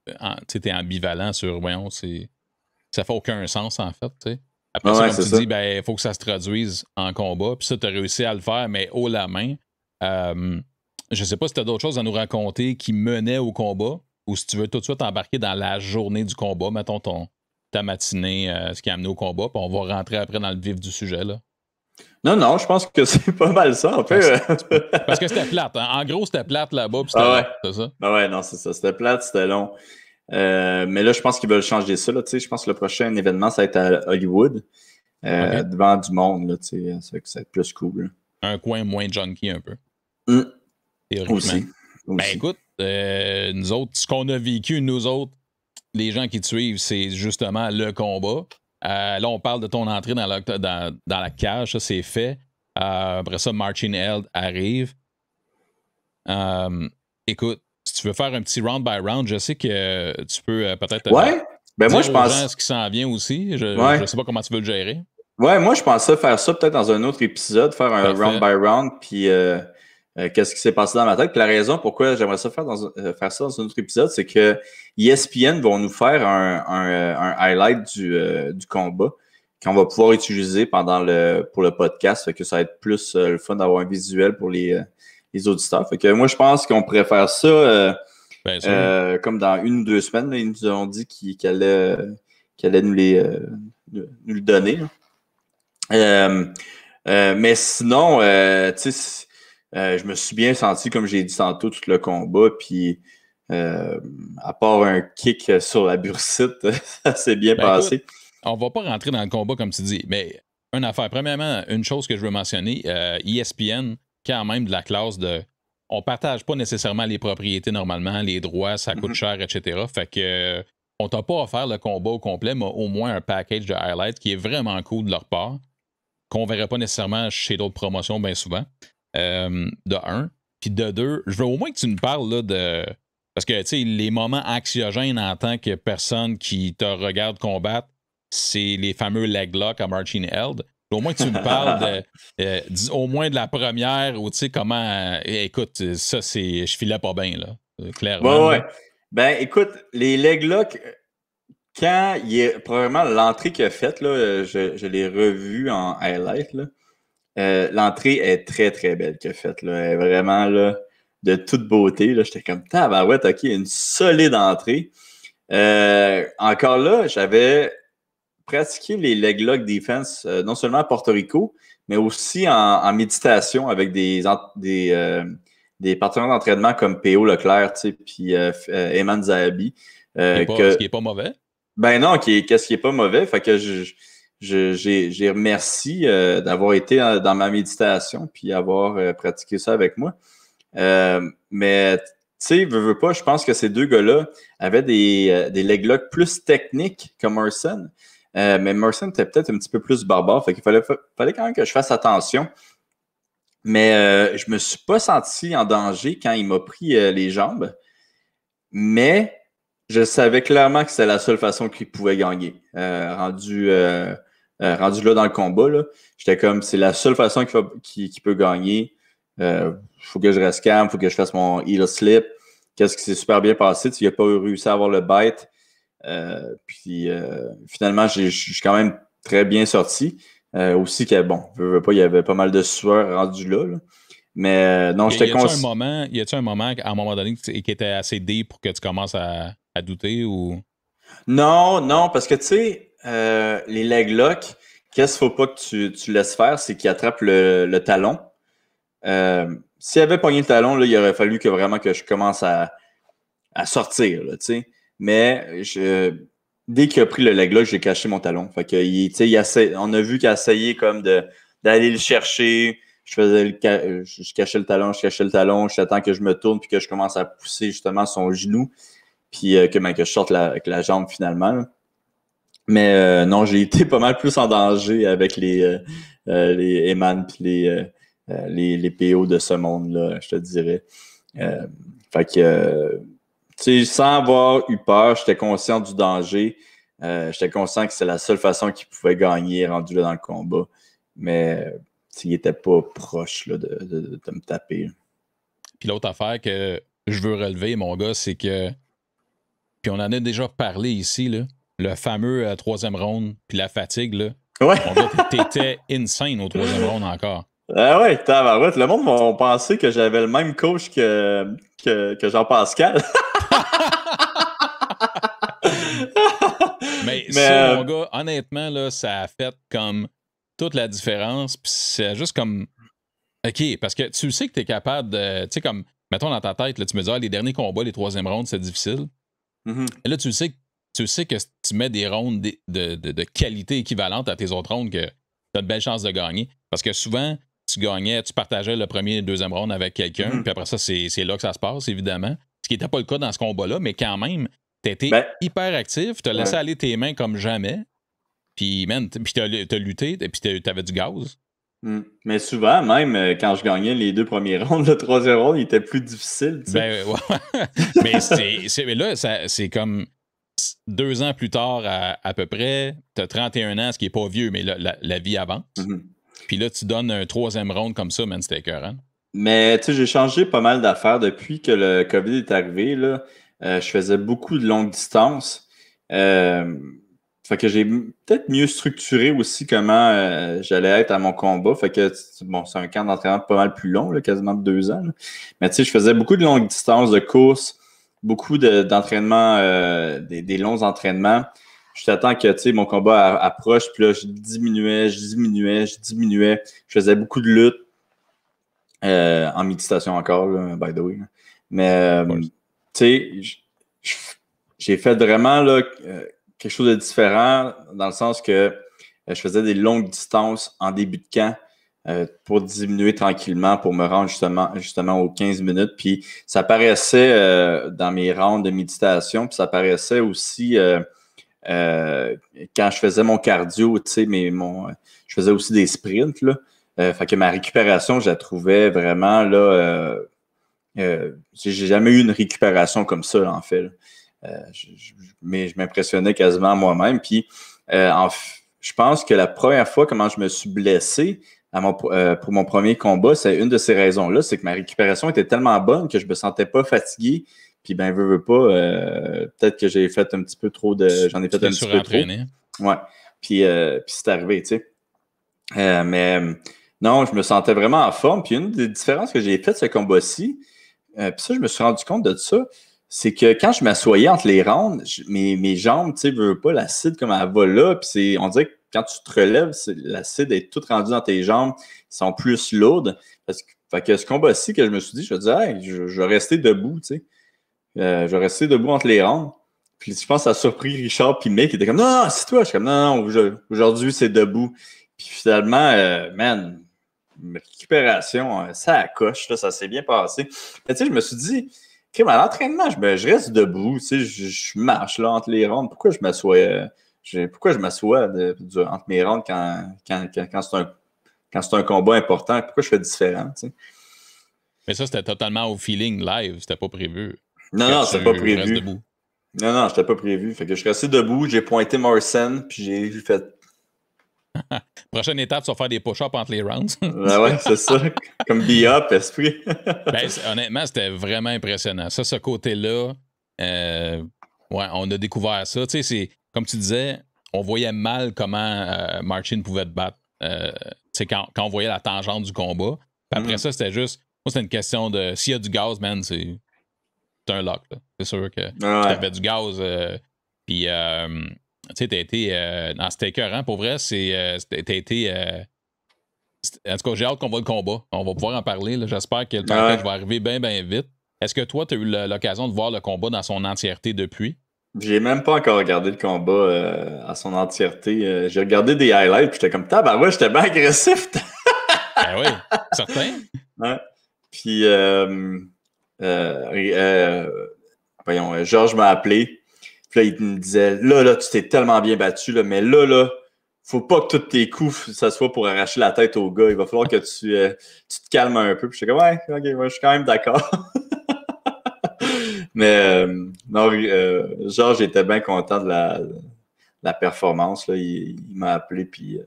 Tu sais, t'es ambivalent sur. Voyons, ça fait aucun sens, en fait, tu sais. Après ça, Ouais, comme c'est tu ça. dis, ben, il faut que ça se traduise en combat. Puis ça, tu as réussi à le faire, mais haut la main. Je sais pas si tu as d'autres choses à nous raconter qui menaient au combat ou si tu veux tout de suite embarquer dans la journée du combat, mettons ta matinée, ce qui a amené au combat, puis on va rentrer après dans le vif du sujet, là. Non, non, je pense que c'est pas mal ça, en fait. Parce que c'était plate. Hein? En gros, c'était plate là-bas, puis c'était Ah long, ouais. c'est ça? Ah ouais, non, c'est ça. C'était plate, c'était long. Mais là, je pense qu'ils veulent changer ça. Là, tu sais, je pense que le prochain événement, ça va être à Hollywood, OK. devant du monde. Là, tu sais, ça va être plus cool. Un coin moins junkie un peu, Là. théoriquement. Aussi. Ben Aussi. écoute, nous autres, ce qu'on a vécu, nous autres, les gens qui te suivent, c'est justement le combat. Là, on parle de ton entrée dans la cage, ça c'est fait. Après ça, Marcin Held arrive. Écoute, si tu veux faire un petit round by round, je sais que tu peux peut-être Ouais. Ben moi, dire je aux gens pense. ce qui s'en vient aussi. Je Ouais. ne sais pas comment tu veux le gérer. Ouais, moi, je pensais faire ça peut-être dans un autre épisode, faire un round Parfait. by round, puis qu'est-ce qui s'est passé dans ma tête. Puis la raison pourquoi j'aimerais ça faire ça dans un autre épisode, c'est que ESPN vont nous faire un highlight du combat qu'on va pouvoir utiliser pour le podcast. Fait que ça va être plus le fun d'avoir un visuel pour les auditeurs. Fait que moi, je pense qu'on pourrait faire ça Bien sûr. comme dans 1 ou 2 semaines. Là, ils nous ont dit qu'ils allaient nous le donner. Là. Mais sinon, tu sais, je me suis bien senti, comme j'ai dit tantôt, tout le combat. Puis, à part un kick sur la bursite, ça s'est bien Ben écoute, passé. on va pas rentrer dans le combat comme tu dis, mais une affaire. Premièrement, une chose que je veux mentionner, ESPN, quand même de la classe de. On partage pas nécessairement les propriétés normalement, les droits, ça coûte cher, etc. Fait que on t'a pas offert le combat au complet, mais au moins un package de highlights qui est vraiment cool de leur part, qu'on verrait pas nécessairement chez d'autres promotions bien souvent. De un. Puis de deux, je veux au moins que tu nous parles là, de. Parce que, tu sais, les moments anxiogènes en tant que personne qui te regarde combattre, c'est les fameux leg locks à Marcin Held. Au moins que tu me parles au moins de la première ou tu sais comment. Écoute, ça, c'est. Je filais pas bien, là. Clairement. Ouais, Là. ouais. Ben, écoute, les leg locks, quand il est probablement l'entrée qu'il a faite, là, je l'ai revu en highlight, là. L'entrée est très, très belle qu'il a faite, là. Elle est vraiment, là, de toute beauté, là. J'étais comme, tabarouette, OK, une solide entrée. Encore là, j'avais pratiqué les leg lock defense, non seulement à Porto Rico, mais aussi en méditation avec des partenaires d'entraînement comme P.O. Leclerc, tu sais, puis Eman Zahabi. Ce qui est pas mauvais. Ben non, qu'est-ce qui est pas mauvais. Fait que j'ai remercié d'avoir été dans ma méditation puis avoir pratiqué ça avec moi. Mais tu sais, veux pas, je pense que ces deux gars-là avaient des leg locks plus techniques que Merson. Mais Merson était peut-être un petit peu plus barbare. Fait qu'il fallait quand même que je fasse attention. Mais je me suis pas senti en danger quand il m'a pris les jambes. Mais je savais clairement que c'était la seule façon qu'il pouvait gagner. Rendu là dans le combat, là, j'étais comme, c'est la seule façon qu'il peut gagner. Faut que je reste calme, faut que je fasse mon heel slip. Qu'est-ce qui s'est super bien passé? Tu n'as pas réussi à avoir le bite. Puis finalement, je suis quand même très bien sorti. Aussi que, bon, il y avait pas mal de sueur rendu là. Mais non, j'étais conscient. Y a-tu un moment, à un moment donné, qui était assez deep pour que tu commences à douter ou. Non, parce que tu sais, les leg locks, qu'est-ce qu'il ne faut pas que tu laisses faire, c'est qu'il attrape le talon. S'il avait pogné le talon, là, il aurait fallu que vraiment que je commence à sortir, là, tu sais. Mais dès qu'il a pris le leg lock, j'ai caché mon talon. Fait que, on a vu qu'il a essayé comme d'aller le chercher. Je cachais le talon, j'attends que je me tourne puis que je commence à pousser justement son genou. Puis que je sorte avec la jambe finalement. Là. Mais non, j'ai été pas mal plus en danger avec les Eman puis les PO de ce monde-là, je te dirais. Fait que, tu sais, sans avoir eu peur, j'étais conscient du danger. J'étais conscient que c'est la seule façon qu'il pouvait gagner rendu là dans le combat. Mais il n'était pas proche là, de me taper. Là. Puis l'autre affaire que je veux relever, mon gars, c'est que, puis on en a déjà parlé ici, là, le fameux troisième round, puis la fatigue, là. Ouais. Mon gars, t'étais insane au troisième round encore. Ah ouais, tabarouette. Le monde m'a pensé que j'avais le même coach que Jean-Pascal. Mais ça, mon gars, honnêtement, là, ça a fait comme toute la différence. Puis c'est juste comme... OK, parce que tu sais que t'es capable de... Tu sais, comme, mettons dans ta tête, là, tu me dis, les derniers combats, les troisième rounds, c'est difficile. Mm-hmm. Et là, tu sais que tu mets des rounds de qualité équivalente à tes autres rounds, que t'as de belles chances de gagner. Parce que souvent, tu gagnais, tu partageais le premier et le deuxième round avec quelqu'un, puis après ça, c'est là que ça se passe, évidemment. Ce qui n'était pas le cas dans ce combat-là, mais quand même, t'étais hyper actif, t'as laissé aller tes mains comme jamais, puis, man, puis t'as lutté, puis t'avais du gaz. Mais souvent, même quand je gagnais les deux premiers rounds, le troisième round, il était plus difficile. Tu sais. Ben, ouais. Mais là, c'est comme 2 ans plus tard, à peu près, t'as 31 ans, ce qui est pas vieux, mais la vie avance. Mm-hmm. Puis là, tu donnes un troisième round comme ça, man, c'était écœurant. Mais tu sais, j'ai changé pas mal d'affaires depuis que le COVID est arrivé. Là, je faisais beaucoup de longues distances. Fait que j'ai peut-être mieux structuré aussi comment j'allais être à mon combat. Fait que, bon, c'est un camp d'entraînement pas mal plus long, là, quasiment de 2 ans. Là. Mais tu sais, je faisais beaucoup de longues distances, de courses, beaucoup d'entraînements, des longs entraînements. Jusqu'à temps que, tu sais, mon combat approche, puis là, je diminuais. Je faisais beaucoup de lutte. En méditation encore, là, by the way. Là. Mais, tu sais, j'ai fait vraiment là, quelque chose de différent dans le sens que je faisais des longues distances en début de camp pour diminuer tranquillement, pour me rendre justement aux 15 minutes. Puis ça paraissait dans mes rounds de méditation, puis ça paraissait aussi quand je faisais mon cardio, tu sais, je faisais aussi des sprints, là. Fait que ma récupération, je la trouvais vraiment là. J'ai jamais eu une récupération comme ça, là, en fait. Mais je m'impressionnais quasiment moi-même. Puis, je pense que la première fois, comment je me suis blessé pour mon premier combat, c'est une de ces raisons-là, c'est que ma récupération était tellement bonne que je me sentais pas fatigué. Puis, ben, veux pas. Peut-être que j'ai fait un petit peu trop de. J'en ai fait un petit peu trop. Ouais. Puis c'est arrivé, tu sais. Mais non, je me sentais vraiment en forme. Puis une des différences que j'ai faites ce combat-ci, puis ça, je me suis rendu compte de ça, c'est que quand je m'assoyais entre les rounds, mes jambes, tu sais, veux pas, l'acide comme elle va là. Puis on dirait que quand tu te relèves, l'acide est tout rendu dans tes jambes, ils sont plus lourdes. Fait que ce combat-ci que je me suis dit, je me disais, hey, je vais rester debout, tu sais. Je vais rester debout entre les rounds. Puis je pense que ça a surpris Richard puis Mick qui était comme, non, c'est toi. Je suis comme, non, aujourd'hui, c'est debout. Puis finalement, man, récupération, ça accroche, là, ça s'est bien passé. Mais tu sais, je me suis dit, à l'entraînement, je reste debout, tu sais, je marche là entre les rounds. Pourquoi je m'assois entre mes rounds quand c'est un combat important? Pourquoi je fais différent, tu sais? Mais ça, c'était totalement au feeling live, c'était pas prévu. Non, c'était pas prévu. Non, c'était pas prévu. Fait que je suis resté debout, j'ai pointé Morrison, puis j'ai fait. Prochaine étape, tu vas faire des push-ups entre les rounds. Ouais, c'est ça. Comme be-up, esprit. Ben, honnêtement, c'était vraiment impressionnant. Ça, ce côté-là, on a découvert ça. Tu sais, c'est comme tu disais, on voyait mal comment Marcin pouvait te battre. Tu sais, quand on voyait la tangente du combat. Puis après ça, c'était juste. Moi, c'était une question de. S'il y a du gaz, man, c'est un lock. C'est sûr que tu avais du gaz. Puis sais, t'as été. Non, c'était écœurant. Pour vrai, t'as été. En tout cas, j'ai hâte qu'on voit le combat. On va pouvoir en parler. Là. J'espère que le package va arriver bien, bien vite. Est-ce que toi, tu as eu l'occasion de voir le combat dans son entièreté depuis? J'ai même pas encore regardé le combat à son entièreté. J'ai regardé des highlights, puis j'étais comme, ouais, j'étais bien agressif. Ben oui, certain. Ouais. Puis, voyons, Georges m'a appelé. Puis là, il me disait, là, tu t'es tellement bien battu, là, mais là, faut pas que tous tes coups, ça soit pour arracher la tête au gars. Il va falloir que tu te calmes un peu. Puis j'étais comme, ouais, ok, je suis quand même d'accord. Mais non, Georges était bien content de la performance. Là. Il m'a appelé, puis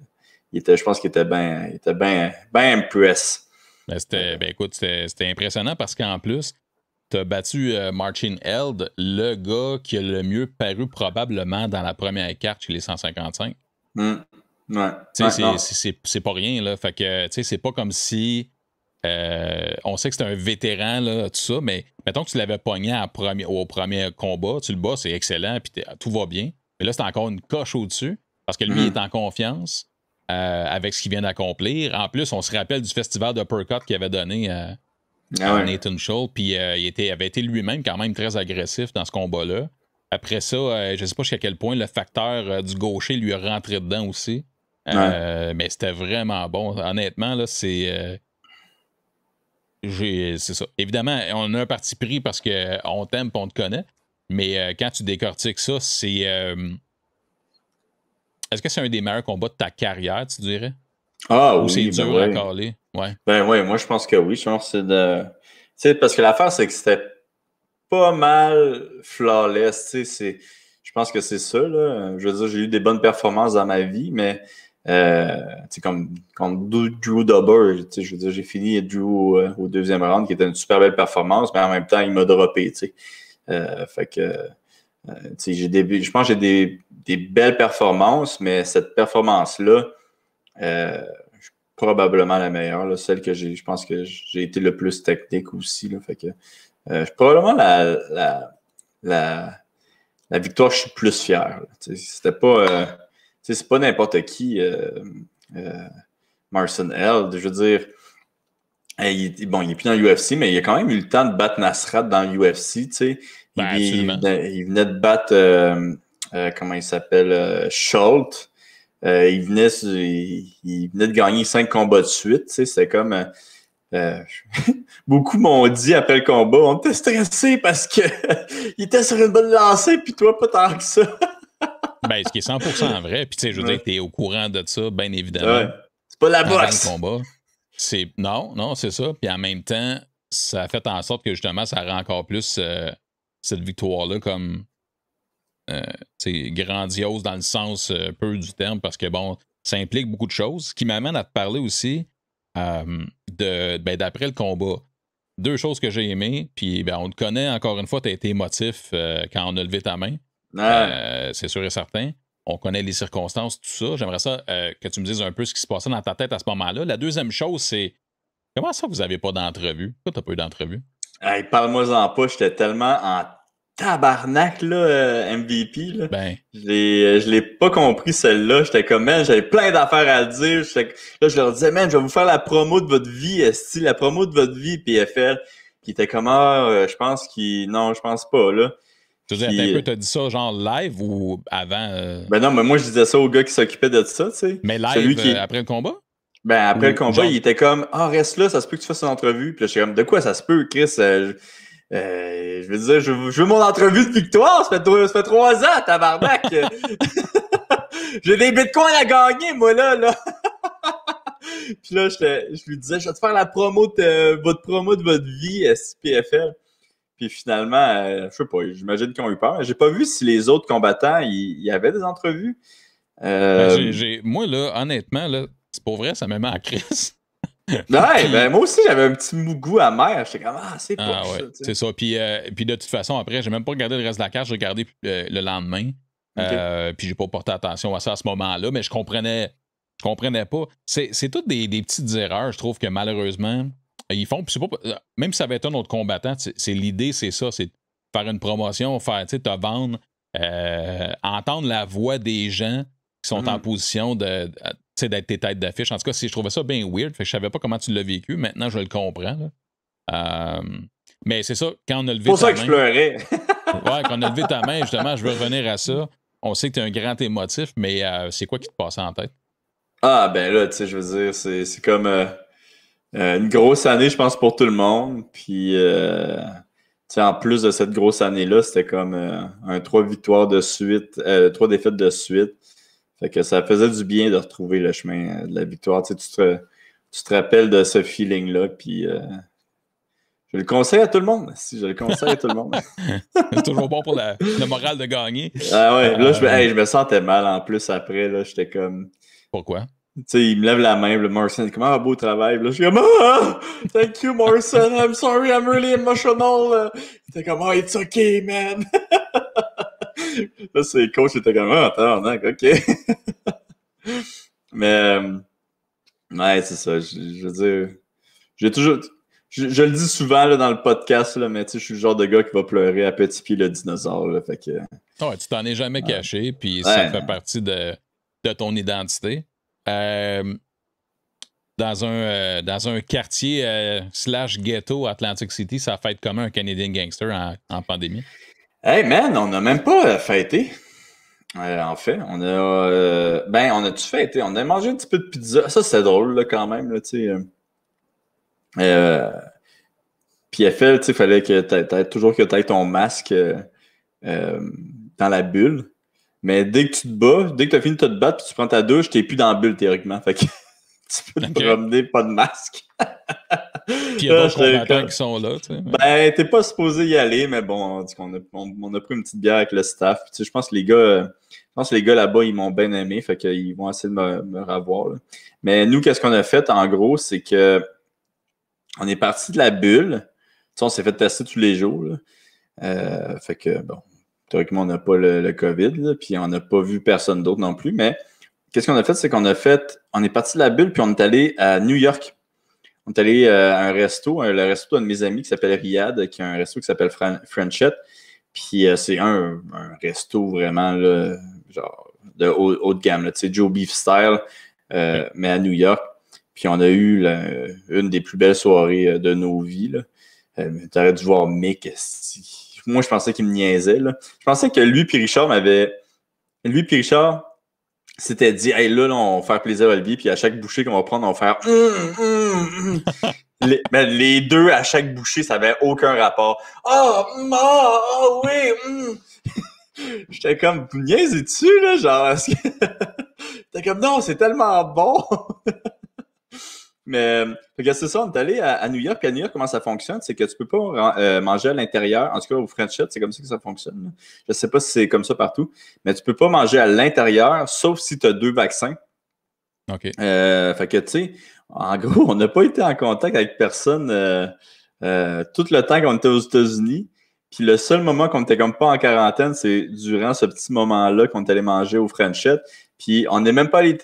je pense qu'il était bien impressed. Écoute, c'était impressionnant parce qu'en plus, tu as battu Marcin Held, le gars qui a le mieux paru probablement dans la première carte chez les 155. Ouais. C'est pas rien, là. Fait que, tu sais, c'est pas comme si on sait que c'est un vétéran, là, tout ça, mais mettons que tu l'avais pogné au premier combat, tu le bats, c'est excellent, puis tout va bien. Mais là, c'est encore une coche au-dessus, parce que lui, il est en confiance avec ce qu'il vient d'accomplir. En plus, on se rappelle du festival d'Uppercut qu'il avait donné à Nathan Schultz, puis il avait été lui-même quand même très agressif dans ce combat-là. Après ça, je sais pas jusqu'à quel point le facteur du gaucher lui a rentré dedans aussi. Mais c'était vraiment bon. Honnêtement, là, c'est ça. Évidemment, on a un parti pris parce qu'on t'aime et on te connaît. Mais quand tu décortiques ça, c'est. Est-ce que c'est un des meilleurs combats de ta carrière, tu dirais? Ou c'est dur à caler? Ouais. Ben oui, moi je pense que oui. Je pense que c'est de. Tu sais, parce que l'affaire, c'est que c'était pas mal flawless. Tu sais, je pense que c'est ça, là. Je veux dire, j'ai eu des bonnes performances dans ma vie, mais tu sais, comme Drew Dober, tu sais, je veux dire, j'ai fini Drew au deuxième round, qui était une super belle performance, mais en même temps, il m'a droppé, tu sais. Fait que, tu sais, je pense que j'ai des belles performances, mais cette performance-là, probablement la meilleure, là, celle que je pense que j'ai été le plus technique aussi, là, fait que probablement la victoire, je suis plus fier. C'était pas, c'est pas n'importe qui, Marcin Held. Je veux dire, il est plus dans l'UFC, mais il a quand même eu le temps de battre Nasrat dans l'UFC. Il venait de battre, comment il s'appelle, Schultz. Il venait de gagner 5 combats de suite. C'était comme. Beaucoup m'ont dit après le combat, on était stressé parce que il était sur une bonne lancée, puis toi, pas tant que ça. Ben, ce qui est 100% vrai. Puis, tu sais, je veux dire que t'es au courant de ça, bien évidemment. Ouais. C'est pas la boxe. Le combat. Non, c'est ça. Puis en même temps, ça a fait en sorte que justement, ça rend encore plus cette victoire-là comme grandiose dans le sens peu du terme, parce que bon, ça implique beaucoup de choses. Ce qui m'amène à te parler aussi d'après le combat. 2 choses que j'ai aimées, puis on te connaît, encore une fois, tu as été émotif quand on a levé ta main. C'est sûr et certain. On connaît les circonstances, tout ça. J'aimerais ça que tu me dises un peu ce qui se passait dans ta tête à ce moment-là. La deuxième chose, c'est comment ça vous n'avez pas d'entrevue? Pourquoi tu n'as pas eu d'entrevue? Hey, parle-moi-en pas, j'étais tellement en tabarnak, là, MVP. Là. Ben. Je l'ai pas compris, celle-là. J'étais comme, man, j'avais plein d'affaires à dire. Là, je leur disais, man, je vais vous faire la promo de votre vie, la promo de votre vie, PFL. Puis il était comme, je pense non, je pense pas, là. Tu veux dire, t'as dit ça genre live ou avant? Ben non, mais moi, je disais ça au gars qui s'occupait de ça, tu sais. Mais live après le combat? Ben, après le combat, il était comme, reste là, ça se peut que tu fasses une entrevue. Puis là, je suis comme, de quoi ça se peut, Chris? Je veux dire, je veux mon entrevue de victoire. Ça fait 3 ans, tabarnak. J'ai des bitcoins à gagner, moi, là. Puis là, je lui disais, je vais te faire la promo votre promo de votre vie, SPFL. Puis finalement, je sais pas, j'imagine qu'ils ont eu peur. J'ai pas vu si les autres combattants, il y avait des entrevues. Moi, là, honnêtement, là, c'est pour vrai, ça me met en crise. Ouais, ben moi aussi, j'avais un petit goût amer. J'étais comme, c'est pas ouais, ça. C'est ça. Puis de toute façon, après, j'ai même pas regardé le reste de la carte, j'ai regardé le lendemain. Okay. Puis j'ai pas porté attention à ça à ce moment-là, mais je comprenais pas. C'est toutes des petites erreurs, je trouve que malheureusement, ils font. Puis même si ça avait été un autre combattant, c'est l'idée, c'est ça, c'est faire une promotion, te vendre. entendre la voix des gens qui sont en position d'être tes têtes d'affiche. En tout cas, je trouvais ça bien weird. Fait que je savais pas comment tu l'as vécu. Maintenant, je le comprends. Mais c'est ça, quand on a levé ta main... C'est pour ça que je pleurais. Ouais, quand on a levé ta main, justement, je veux revenir à ça. On sait que tu es un grand émotif, mais c'est quoi qui te passait en tête? Ah, ben là, tu sais, je veux dire, c'est comme une grosse année, je pense, pour tout le monde. Puis, tu sais, en plus de cette grosse année-là, c'était comme un 3 victoires de suite, 3 défaites de suite. Fait que ça faisait du bien de retrouver le chemin de la victoire. Tu sais, tu te rappelles de ce feeling-là, puis je le conseille à tout le monde. Si, je le conseille à tout le monde. C'est toujours bon pour le moral de gagner. Ah ouais, là, je me sentais mal en plus après, là, j'étais comme... Pourquoi? Tu sais, il me lève la main, le Morrison, comment beau travail. Là, je suis comme, ah, thank you, Morrison, I'm sorry, I'm really emotional. Il était comme, oh, it's okay, man. Là, c'est le coach, il était comme, ah, attends, ok. Mais, ouais, c'est ça, je veux dire, j'ai toujours, je le dis souvent là, dans le podcast, là, mais tu sais, je suis le genre de gars qui va pleurer à petit pied le dinosaure, là, fait que... Ouais, tu t'en es jamais caché, puis ça fait partie de ton identité. Dans un quartier / ghetto Atlantic City, ça fête comment un Canadian gangster en pandémie? Hey man, on n'a même pas fêté. En fait, on a-tu fêté? On a mangé un petit peu de pizza. Ça, c'est drôle là, quand même, là, tu sais. Puis FL, tu sais, fallait que toujours que tu aies ton masque dans la bulle. Mais dès que tu te bats, dès que tu as fini de te battre, puis tu prends ta douche, t'es plus dans la bulle théoriquement. Fait que tu peux te promener pas de masque. Puis il y a d'autres combattants qui sont là, tu sais. Ben, t'es pas supposé y aller, mais bon, on a pris une petite bière avec le staff. Puis, tu sais, je pense que les gars là-bas, ils m'ont bien aimé, fait qu'ils vont essayer de me revoir. Là. Mais nous, qu'est-ce qu'on a fait, en gros, c'est que on est parti de la bulle. Tu sais, on s'est fait tester tous les jours. Là. Fait que, bon, théoriquement, on n'a pas le COVID, là, puis on n'a pas vu personne d'autre non plus. Mais qu'est-ce qu'on a fait, c'est qu'on est parti de la bulle, puis on est allé à New York. On est allé à un resto, le resto d'un de mes amis qui s'appelle Riyad, qui a un resto qui s'appelle Frenchette. Puis c'est un resto vraiment là, genre de haut de gamme, tu sais, Joe Beef style, mais à New York. Puis on a eu une des plus belles soirées de nos vies. T'aurais dû voir Mick. Moi, je pensais qu'il me niaisait. Là. Je pensais que lui et Richard s'était dit, hey, là, on va faire plaisir à Olivier, puis à chaque bouchée qu'on va prendre, on va faire les deux, à chaque bouchée, ça n'avait aucun rapport. Oui. J'étais comme, niaisez-tu, là, genre, t'es comme, non, c'est tellement bon. Mais, c'est ça, on est allé à New York. À New York, comment ça fonctionne? C'est que tu peux pas manger à l'intérieur. En tout cas, au Frenchette, c'est comme ça que ça fonctionne. Là. Je sais pas si c'est comme ça partout, mais tu peux pas manger à l'intérieur, sauf si tu as 2 vaccins. OK. Fait que, tu sais, en gros, on n'a pas été en contact avec personne tout le temps qu'on était aux États-Unis. Puis le seul moment qu'on était comme pas en quarantaine, c'est durant ce petit moment-là qu'on est allé manger au Frenchette. Puis on n'est même pas allé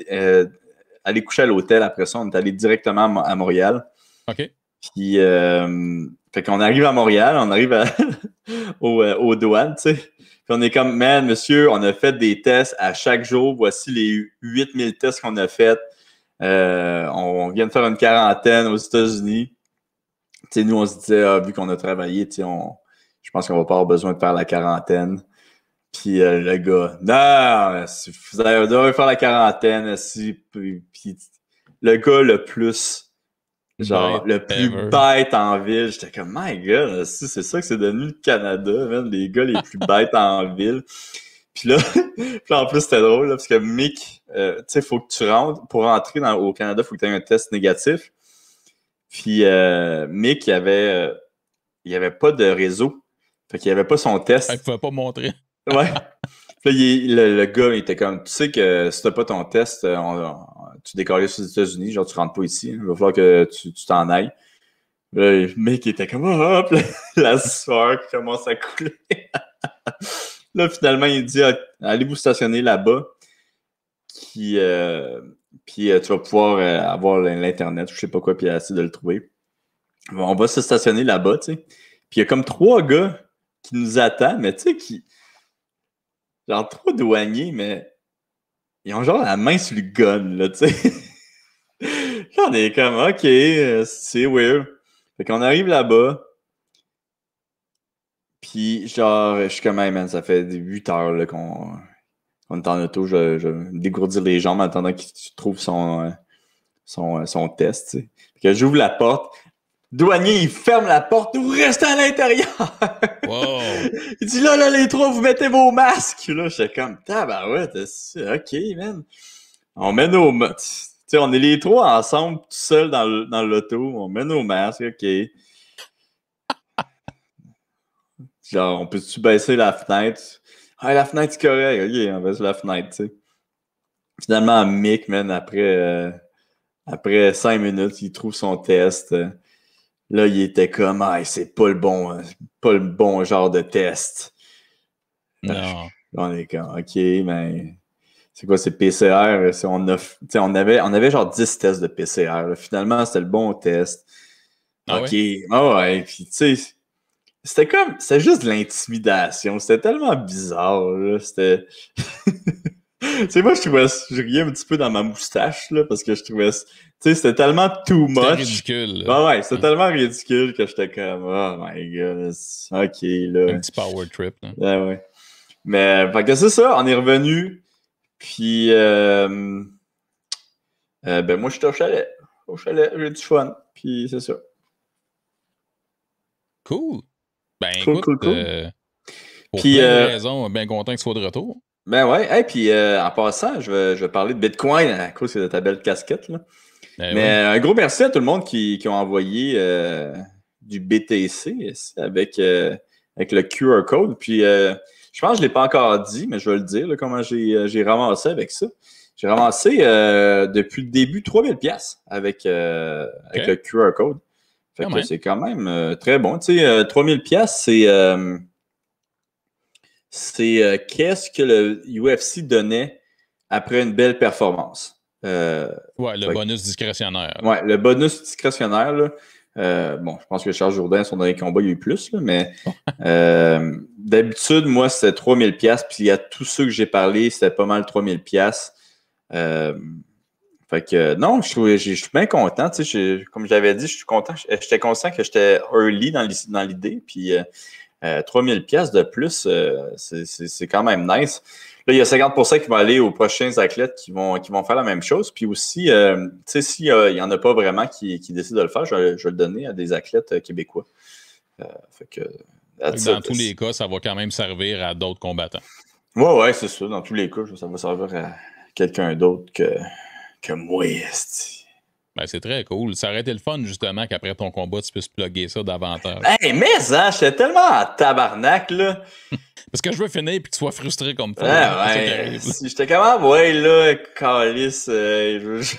coucher à l'hôtel après ça. On est allé directement à Montréal. OK. Puis, fait qu'on arrive à Montréal, on arrive aux douanes, tu sais. Puis on est comme, man, monsieur, on a fait des tests à chaque jour. Voici les 8000 tests qu'on a fait. On vient de faire une quarantaine aux États-Unis. Tu sais, nous, on se disait, vu qu'on a travaillé, tu sais, je pense qu'on va pas avoir besoin de faire la quarantaine. Puis le gars, non, vous devez faire la quarantaine. Puis le gars le plus, genre, le plus bête en ville. J'étais comme, my God, c'est ça que c'est devenu le Canada, man, les gars les plus bêtes en ville. Puis là, en plus, c'était drôle, là, parce que Mick, tu sais, faut que tu rentres. Pour rentrer au Canada, il faut que tu aies un test négatif. Puis Mick, il y avait pas de réseau. Fait qu'il y avait pas son test. Il pouvait pas montrer. Ouais. Puis là, le gars, il était comme, tu sais que si t'as pas ton test, tu décolles aux États-Unis, genre tu rentres pas ici. Il va falloir que tu t'en ailles. Là, le mec il était comme, hop, la sueur qui commence à couler. Là, finalement, il dit, allez vous stationner là-bas. Puis tu vas pouvoir avoir l'Internet, je sais pas quoi, puis essayer de le trouver. On va se stationner là-bas, tu sais. Puis il y a comme 3 gars qui nous attendent, mais tu sais, genre 3 douaniers, mais ils ont genre la main sur le gun, là, tu sais. Là, on est comme, OK, c'est weird. Fait qu'on arrive là-bas, puis genre, je suis comme, hey, man, ça fait 8 heures là, qu'on est en auto, je me dégourdir les jambes en attendant qu'il trouve son test, tu sais. Fait que j'ouvre la porte, douanier, il ferme la porte, vous restez à l'intérieur! Wow! Il dit, là, les 3, vous mettez vos masques! Là, j'étais comme, tabarouette, OK, man. On met nos masques. Tu sais, on est les 3 ensemble, tout seuls dans l'auto, on met nos masques, OK. Genre, on peut-tu baisser la fenêtre? Ah, la fenêtre, c'est correct. OK, on baisse la fenêtre, tu sais. Finalement, Mick, man, après 5 minutes, il trouve son test. Là, il était comme, ah, c'est pas le bon genre de test. Non. Là, on est comme, OK, mais c'est quoi, c'est PCR? On avait genre 10 tests de PCR. Là. Finalement, c'était le bon test. Ah OK. Ah ouais, puis tu sais, c'était juste de l'intimidation. C'était tellement bizarre, là. C'était... Tu sais, moi, je riais un petit peu dans ma moustache, là, parce que je trouvais, tu sais, c'était tellement too much. C'était ridicule. Ah ouais, c'était tellement ridicule que j'étais comme, oh my god, OK, là. Un petit power trip, là. Ouais. Mais, fait que c'est ça, on est revenu, puis, ben, moi, j'étais au chalet, j'ai du fun, puis c'est ça. Cool. Ben, Cool, écoute, cool. pour Puis, plein de raisons, bien content que tu sois de retour. Ben ouais, hey, puis en passant, je vais parler de Bitcoin à cause de ta belle casquette, là. Ben Mais ouais. un gros merci à tout le monde qui ont envoyé du BTC avec le QR code. Puis je pense que je ne l'ai pas encore dit, mais je vais le dire, là, comment j'ai ramassé avec ça. J'ai ramassé depuis le début 3000$ avec le QR code. Fait que c'est quand même très bon. Tu sais, 3000$, c'est qu'est-ce que le UFC donnait après une belle performance. Le bonus discrétionnaire. Ouais, le bonus discrétionnaire, là, je pense que Charles Jourdain, son dernier combat, il y a eu plus, là, mais d'habitude, moi, c'était 3000$, puis à tous ceux que j'ai parlé, c'était pas mal 3000$. Fait que non, je suis bien content. Tu sais, comme j'avais dit, je suis content. J'étais conscient que j'étais early dans l'idée, puis 3000$ de plus, c'est quand même nice. Là, il y a 50% qui vont aller aux prochains athlètes qui vont faire la même chose. Puis aussi, tu sais, s'il n'y en a pas vraiment qui décident de le faire, je vais le donner à des athlètes québécois. Fait que, dans tous les cas, ça va quand même servir à d'autres combattants. Ouais, c'est ça. Dans tous les cas, ça va servir à quelqu'un d'autre que moi. Ben, c'est très cool. Ça aurait été le fun, justement, qu'après ton combat, tu puisses plugger ça davantage. Hey, mais j'étais tellement en tabarnak, là. Parce que je veux finir et que tu sois frustré comme toi. Ouais, j'étais comment, ouais, là, calice, je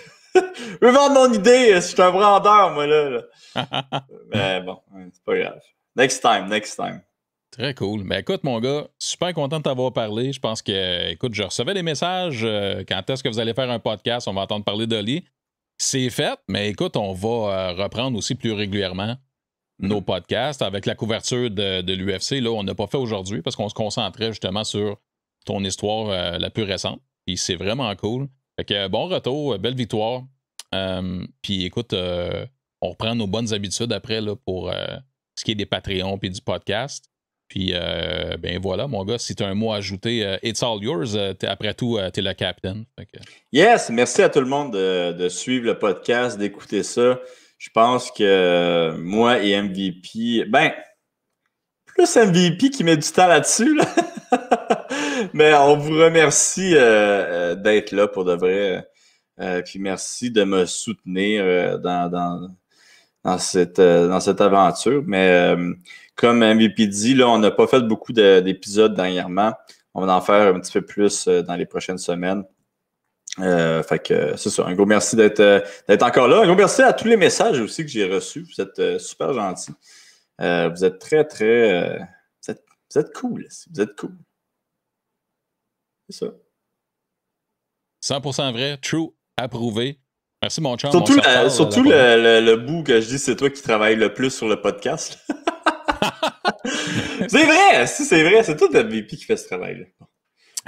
veux vendre mon idée, je suis un vendeur, moi, là. Mais bon, c'est pas grave. Next time. Très cool. Ben écoute, mon gars, super content de t'avoir parlé. Je pense que, écoute, je recevais des messages. Quand est-ce que vous allez faire un podcast? On va entendre parler d'Oli. C'est fait, mais écoute, on va reprendre aussi plus régulièrement nos podcasts avec la couverture de l'UFC. Là, on n'a pas fait aujourd'hui parce qu'on se concentrait justement sur ton histoire la plus récente. Puis c'est vraiment cool. Fait que bon retour, belle victoire. Puis écoute, on reprend nos bonnes habitudes après là, pour ce qui est des Patreons puis du podcast. Puis ben voilà, mon gars, si tu as un mot à ajouter, it's all yours. Après tout, t'es le captain. Yes, merci à tout le monde de suivre le podcast, d'écouter ça. Je pense que moi et MVP, plus MVP qui met du temps là-dessus, là. Mais on vous remercie d'être là pour de vrai. Puis merci de me soutenir dans cette aventure. Mais comme MVP dit, là, on n'a pas fait beaucoup d'épisodes dernièrement. On va en faire un petit peu plus dans les prochaines semaines. Fait que c'est ça. Un gros merci d'être encore là. Un gros merci à tous les messages aussi que j'ai reçus. Vous êtes super gentils. Vous êtes très, très... vous êtes cool. Vous êtes cool. C'est ça. 100% vrai. True. Approuvé. Merci, mon chum. Surtout le bout que je dis, c'est toi qui travailles le plus sur le podcast. C'est vrai. C'est toi, MVP, qui fait ce travail-là.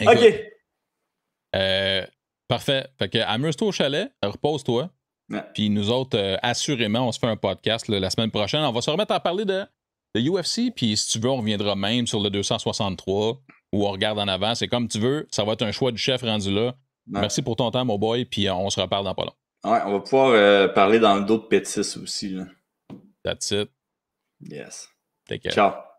Écoute, OK. Parfait. Fait que amuse-toi au chalet, repose-toi. Ouais. Puis nous autres, assurément, on se fait un podcast là, la semaine prochaine. On va se remettre à parler de UFC. Puis si tu veux, on reviendra même sur le 263 ou on regarde en avant. C'est comme tu veux. Ça va être un choix du chef rendu là. Ouais. Merci pour ton temps, mon boy. Puis on se reparle dans pas long. Ouais, on va pouvoir parler dans le dos de Pétis aussi. Là. That's it. Yes. Take care. Ciao.